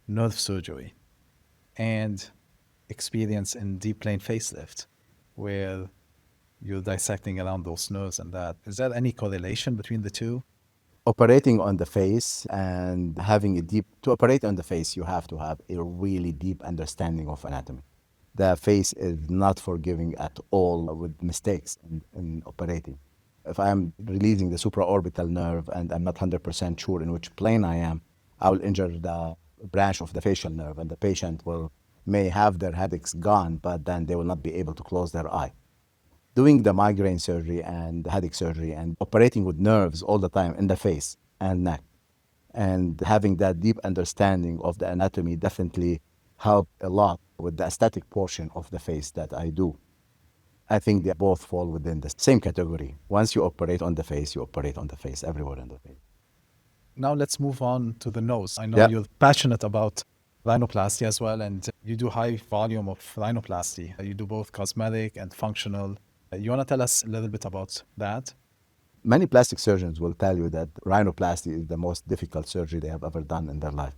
nerve surgery and experience in deep plane facelift, where you're dissecting around those nerves and that, is there any correlation between the two? Operating on the face and to operate on the face, you have to have a really deep understanding of anatomy. The face is not forgiving at all with mistakes in operating. If I'm releasing the supraorbital nerve and I'm not 100% sure in which plane I am, I will injure the branch of the facial nerve, and the patient may have their headaches gone, but then they will not be able to close their eye. Doing the migraine surgery and headache surgery and operating with nerves all the time in the face and neck, and having that deep understanding of the anatomy definitely helped a lot with the aesthetic portion of the face that I do. I think they both fall within the same category. Once you operate on the face, you operate on the face, everywhere in the face. Now let's move on to the nose. I know Yeah. you're passionate about rhinoplasty as well, and you do high volume of rhinoplasty. You do both cosmetic and functional. You want to tell us a little bit about that? Many plastic surgeons will tell you that rhinoplasty is the most difficult surgery they have ever done in their life.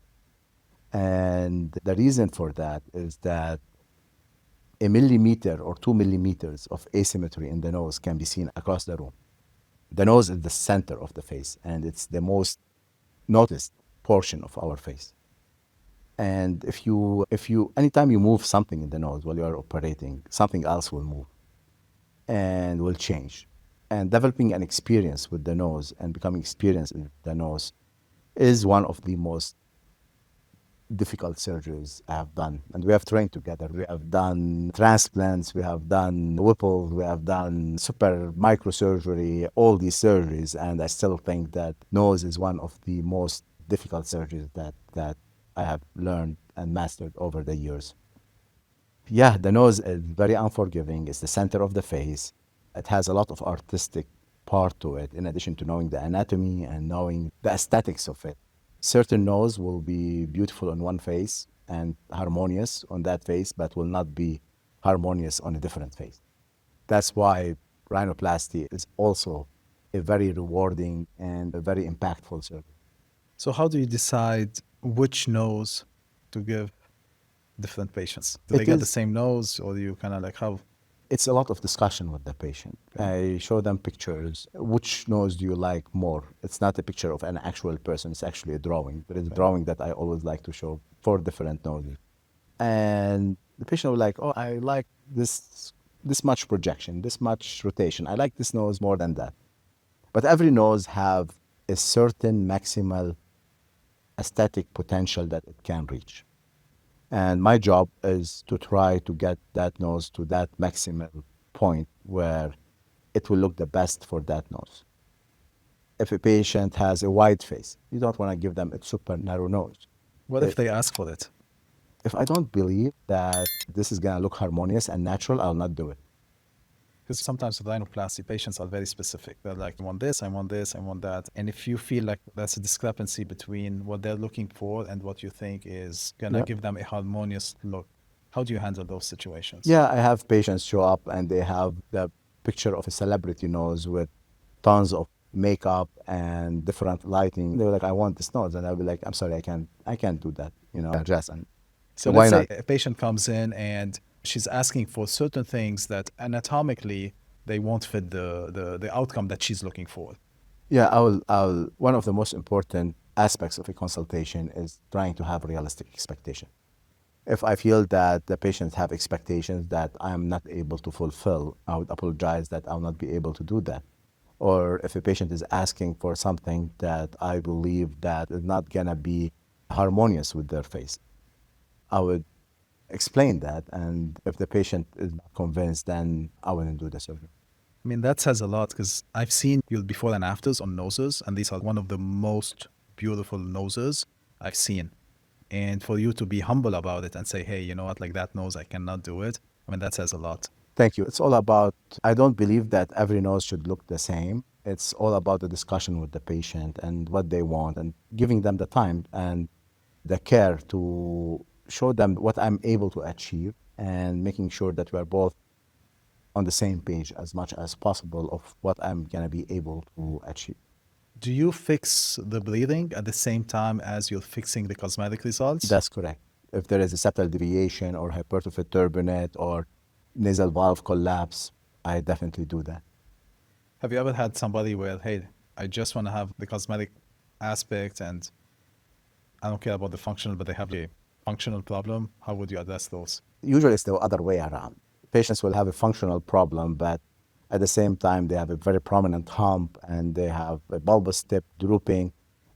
And the reason for that is that a millimeter or 2 millimeters of asymmetry in the nose can be seen across the room. The nose is the center of the face, and it's the most noticed portion of our face. And anytime you move something in the nose while you are operating, something else will move and will change. And developing an experience with the nose and becoming experienced in the nose is one of the most difficult surgeries I have done. And we have trained together. We have done transplants, we have done Whipples, we have done super microsurgery, all these surgeries. And I still think that nose is one of the most difficult surgeries that I have learned and mastered over the years. Yeah, the nose is very unforgiving. It's the center of the face. It has a lot of artistic part to it, in addition to knowing the anatomy and knowing the aesthetics of it. Certain nose will be beautiful on one face and harmonious on that face, but will not be harmonious on a different face. That's why rhinoplasty is also a very rewarding and a very impactful surgery. So how do you decide which nose to give different patients? Do they It get the is, same nose, or do you kind of like how? it's a lot of discussion with the patient. I show them pictures. Which nose do you like more? It's not a picture of an actual person, it's actually a drawing. There is a drawing that I always like to show 4 different noses. And the patient will like, oh, I like this much projection, this much rotation. I like this nose more than that. But every nose have a certain maximal aesthetic potential that it can reach. And my job is to try to get that nose to that maximal point where it will look the best for that nose. If a patient has a wide face, you don't want to give them a super narrow nose. What if they ask for it? If I don't believe that this is going to look harmonious and natural, I'll not do it. Because sometimes with rhinoplasty, patients are very specific. They're like, I want this, I want this, I want that. And if you feel like that's a discrepancy between what they're looking for and what you think is going to Yeah. give them a harmonious look, how do you handle those situations? Yeah, I have patients show up and they have the picture of a celebrity nose with tons of makeup and different lighting. They're like, I want this nose. And I'll be like, I'm sorry, I can't do that. Just and So why let's say not? a patient comes in and she's asking for certain things that anatomically they won't fit the outcome that she's looking for. Yeah, one of the most important aspects of a consultation is trying to have realistic expectation. If I feel that the patients have expectations that I'm not able to fulfill, I would apologize that I'll not be able to do that. Or if a patient is asking for something that I believe that is not gonna be harmonious with their face, I would explain that. And if the patient is not convinced, then I wouldn't do the surgery. I mean, that says a lot because I've seen your before and afters on noses, and these are one of the most beautiful noses I've seen. And for you to be humble about it and say, hey, you know what, like that nose, I cannot do it. I mean, that says a lot. Thank you. It's all about, I don't believe that every nose should look the same. It's all about the discussion with the patient and what they want and giving them the time and the care to show them what I'm able to achieve and making sure that we are both on the same page as much as possible of what I'm going to be able to achieve. Do you fix the bleeding at the same time as you're fixing the cosmetic results? That's correct. If there is a septal deviation or hypertrophic turbinate or nasal valve collapse, I definitely do that. Have you ever had somebody where, hey, I just want to have the cosmetic aspect and I don't care about the functional, but they have a functional problem? How would you address those? Usually it's the other way around. Patients will have a functional problem, but at the same time, they have a very prominent hump and they have a bulbous tip drooping,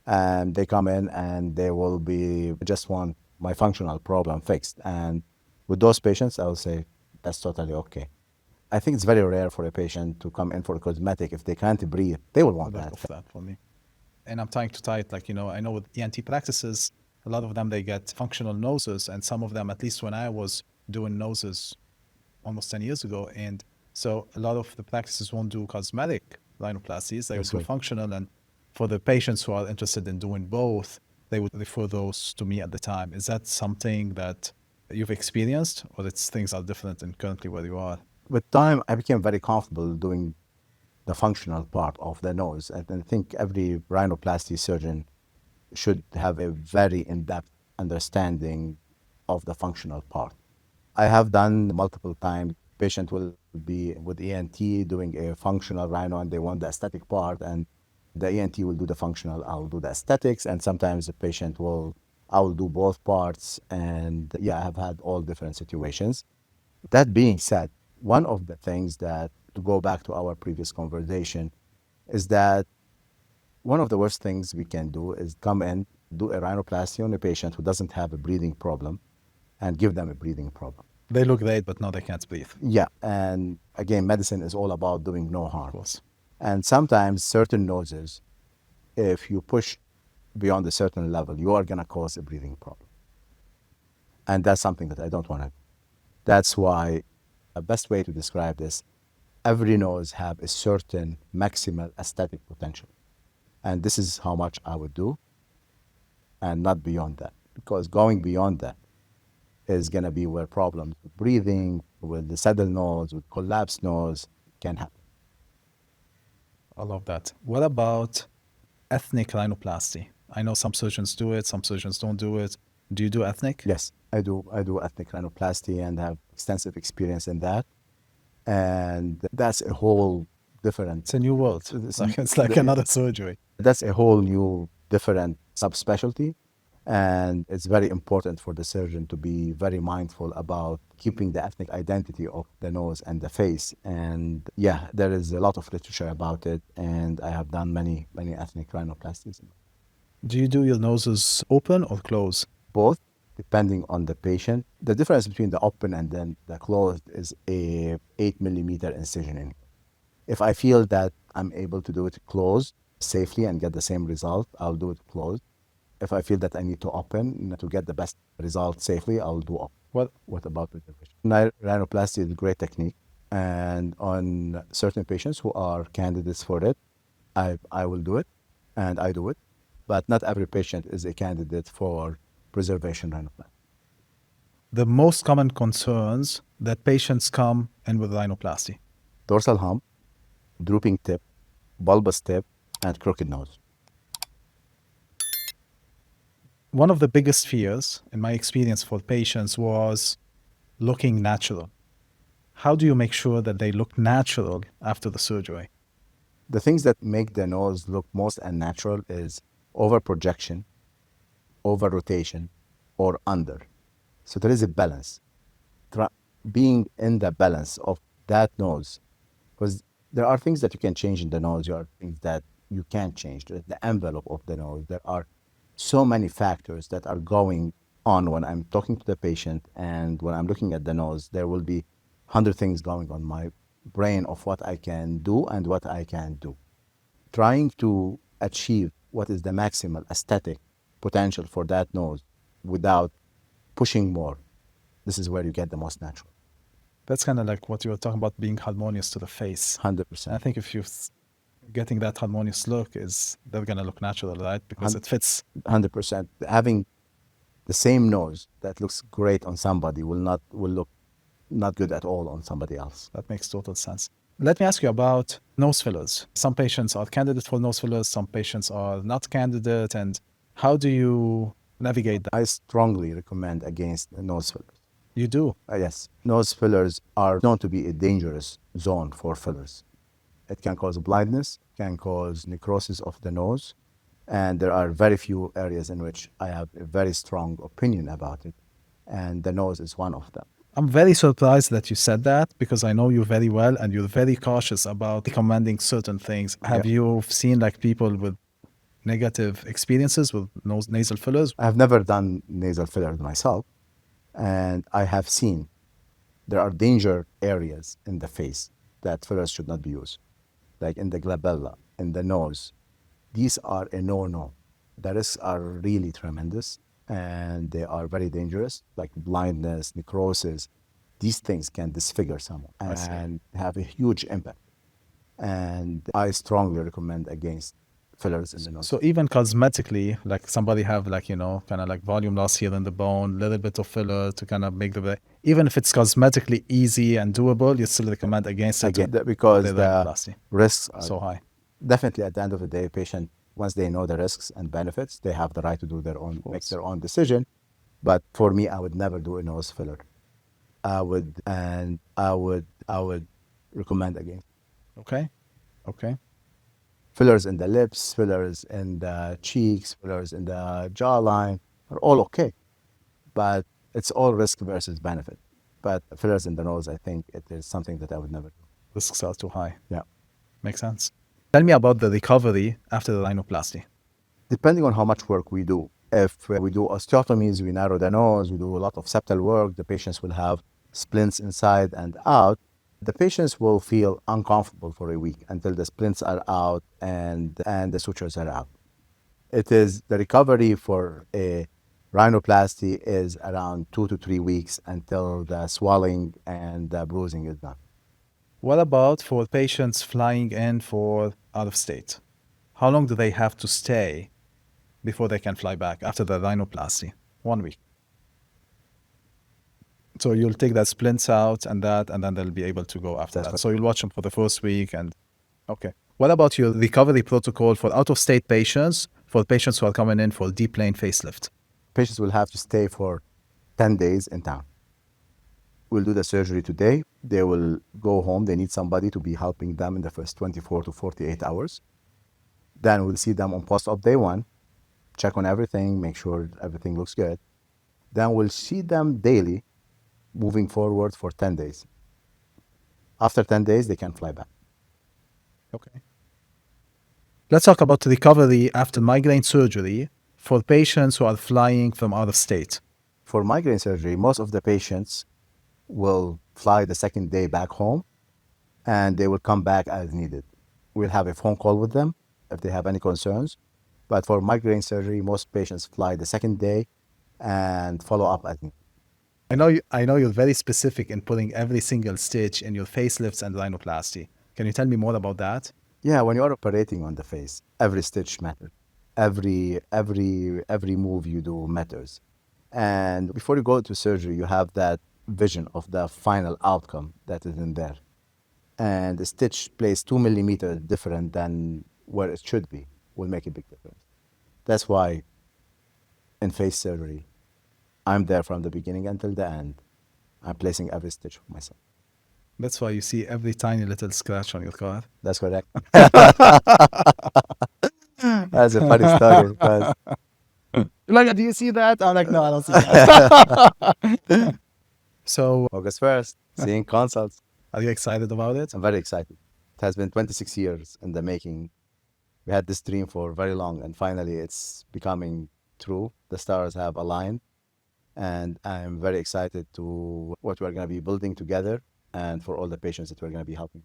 and they come in and they will be just want my functional problem fixed. And with those patients, I will say that's totally okay. I think it's very rare for a patient to come in for a cosmetic. If they can't breathe, they will want Back that. off that for me. And I'm trying to tie it, like, I know with ENT practices, a lot of them, they get functional noses, and some of them, at least when I was doing noses almost 10 years ago, and so a lot of the practices won't do cosmetic rhinoplasties, they will That's do right. functional, and for the patients who are interested in doing both, they would refer those to me at the time. Is that something that you've experienced, or it's things are different and currently where you are? With time, I became very comfortable doing the functional part of the nose. And I think every rhinoplasty surgeon should have a very in-depth understanding of the functional part. I have done multiple times. Patient will be with ENT doing a functional rhino and they want the aesthetic part, and the ENT will do the functional, I'll do the aesthetics, and sometimes the patient I will do both parts. And yeah, I have had all different situations. That being said, one of the things that, to go back to our previous conversation, is that one of the worst things we can do is come in, do a rhinoplasty on a patient who doesn't have a breathing problem and give them a breathing problem. They look great, but no, they can't breathe. Yeah, and again, medicine is all about doing no harm. Of course. And sometimes certain noses, if you push beyond a certain level, you are going to cause a breathing problem. And that's something that I don't want to. That's why the best way to describe this, every nose have a certain maximal aesthetic potential. And this is how much I would do, and not beyond that. Because going beyond that is going to be where problems with breathing, with the saddle nose, with collapsed nose can happen. I love that. What about ethnic rhinoplasty? I know some surgeons do it, some surgeons don't do it. Do you do ethnic? Yes, I do. I do ethnic rhinoplasty and have extensive experience in that. And that's a whole different. It's a new world. It's like another surgery. That's a whole new different subspecialty. And it's very important for the surgeon to be very mindful about keeping the ethnic identity of the nose and the face. And yeah, there is a lot of literature about it. And I have done many ethnic rhinoplasties. Do you do your noses open or close? Both, depending on the patient. The difference between the open and then the closed is a 8 millimeter incision in. If I feel that I'm able to do it closed safely and get the same result, I'll do it closed. If I feel that I need to open to get the best result safely, I'll do open. What about preservation? Rhinoplasty is a great technique, and on certain patients who are candidates for it, I will do it, and I do it. But not every patient is a candidate for preservation rhinoplasty. The most common concerns that patients come in with rhinoplasty. Dorsal hump, drooping tip, bulbous tip, and crooked nose. One of the biggest fears, in my experience for patients, was looking natural. How do you make sure that they look natural after the surgery? The things that make the nose look most unnatural is over projection, over rotation, or under. So there is a balance. Being in the balance of that nose, because there are things that you can change in the nose, there are things that you can't change. The envelope of the nose, there are so many factors that are going on when I'm talking to the patient, and when I'm looking at the nose, there will be 100 things going on my brain of what I can do and what I can't do. Trying to achieve what is the maximal aesthetic potential for that nose without pushing more, this is where you get the most natural. That's kind of like what you were talking about, being harmonious to the face. 100%. I think if you're getting that harmonious look, they're going to look natural, right? Because it fits. 100%. Having the same nose that looks great on somebody will look not good at all on somebody else. That makes total sense. Let me ask you about nose fillers. Some patients are candidates for nose fillers, some patients are not candidate, and how do you navigate that? I strongly recommend against nose fillers. You do? Yes. Nose fillers are known to be a dangerous zone for fillers. It can cause blindness, can cause necrosis of the nose, and there are very few areas in which I have a very strong opinion about it, and the nose is one of them. I'm very surprised that you said that, because I know you very well and you're very cautious about recommending certain things. Have you seen like people with negative experiences with nasal fillers? I have never done nasal fillers myself, and I have seen there are danger areas in the face that fillers should not be used, like in the glabella, in the nose. These are a no-no. The risks are really tremendous, and they are very dangerous, like blindness, necrosis. These things can disfigure someone and have a huge impact. And I strongly recommend against fillers in the nose. So even cosmetically, like somebody have like, kind of like volume loss here in the bone, little bit of filler to kind of make even if it's cosmetically easy and doable, you still recommend against it. Because the risks are so high. Definitely at the end of the day, patient, once they know the risks and benefits, they have the right to do make their own decision. But for me, I would never do a nose filler. I would recommend against. Okay. Fillers in the lips, fillers in the cheeks, fillers in the jawline are all okay. But it's all risk versus benefit. But fillers in the nose, I think it is something that I would never do. Risks are too high. Yeah. Makes sense. Tell me about the recovery after the rhinoplasty. Depending on how much work we do. If we do osteotomies, we narrow the nose, we do a lot of septal work, the patients will have splints inside and out. The patients will feel uncomfortable for a week until the splints are out and the sutures are out. It is the recovery for a rhinoplasty is around 2 to 3 weeks until the swelling and the bruising is done. What about for patients flying in for out of state? How long do they have to stay before they can fly back after the rhinoplasty? 1 week. So you'll take that splints out and then they'll be able to go after that. So you'll watch them for the first week okay. What about your recovery protocol for out-of-state patients for patients who are coming in for deep plane facelift? Patients will have to stay for 10 days in town. We'll do the surgery today. They will go home. They need somebody to be helping them in the first 24 to 48 hours. Then we'll see them on post-op day 1, check on everything, make sure everything looks good. Then we'll see them daily moving forward for 10 days. After 10 days, they can fly back. Okay. Let's talk about recovery after migraine surgery for patients who are flying from out of state. For migraine surgery, most of the patients will fly the second day back home, and they will come back as needed. We'll have a phone call with them if they have any concerns. But for migraine surgery, most patients fly the second day and follow up as needed. I know you're very specific in putting every single stitch in your facelifts and rhinoplasty. Can you tell me more about that? Yeah, when you're operating on the face, every stitch matters. Every move you do matters. And before you go to surgery, you have that vision of the final outcome that is in there. And the stitch placed 2 millimeters different than where it should be will make a big difference. That's why in face surgery, I'm there from the beginning until the end. I'm placing every stitch for myself. That's why you see every tiny little scratch on your car. That's correct. That's a funny story because Like, do you see that? I'm like, no, I don't see that. So, August 1st, seeing consults. are you excited about it? I'm very excited. It has been 26 years in the making. We had this dream for very long, and finally it's becoming true. The stars have aligned, and I'm very excited to what we're going to be building together and for all the patients that we're going to be helping.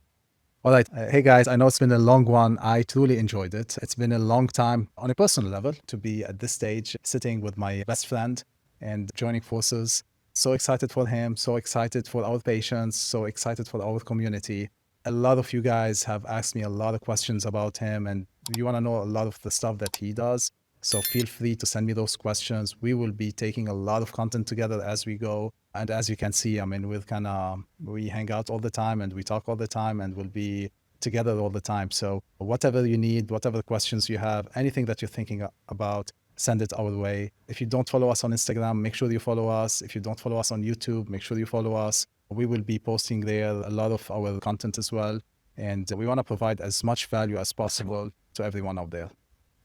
All right. Hey, guys, I know it's been a long one. I truly enjoyed it. It's been a long time on a personal level to be at this stage, sitting with my best friend and joining forces. So excited for him, so excited for our patients, so excited for our community. A lot of you guys have asked me a lot of questions about him, and you want to know a lot of the stuff that he does. So feel free to send me those questions. We will be taking a lot of content together as we go. And as you can see, I mean, we hang out all the time and we talk all the time and we'll be together all the time. So whatever you need, whatever questions you have, anything that you're thinking about, send it our way. If you don't follow us on Instagram, make sure you follow us. If you don't follow us on YouTube, make sure you follow us. We will be posting there a lot of our content as well. And we want to provide as much value as possible to everyone out there.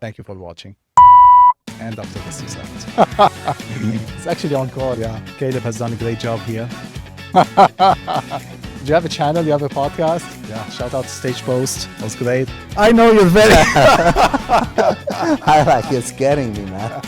Thank you for watching. And Dr. Kassis. It's actually on call, yeah. Caleb has done a great job here. Do you have a channel? You have a podcast? Yeah, shout out to Stage Post. That was great. I know you're very... I like you're scaring me, man.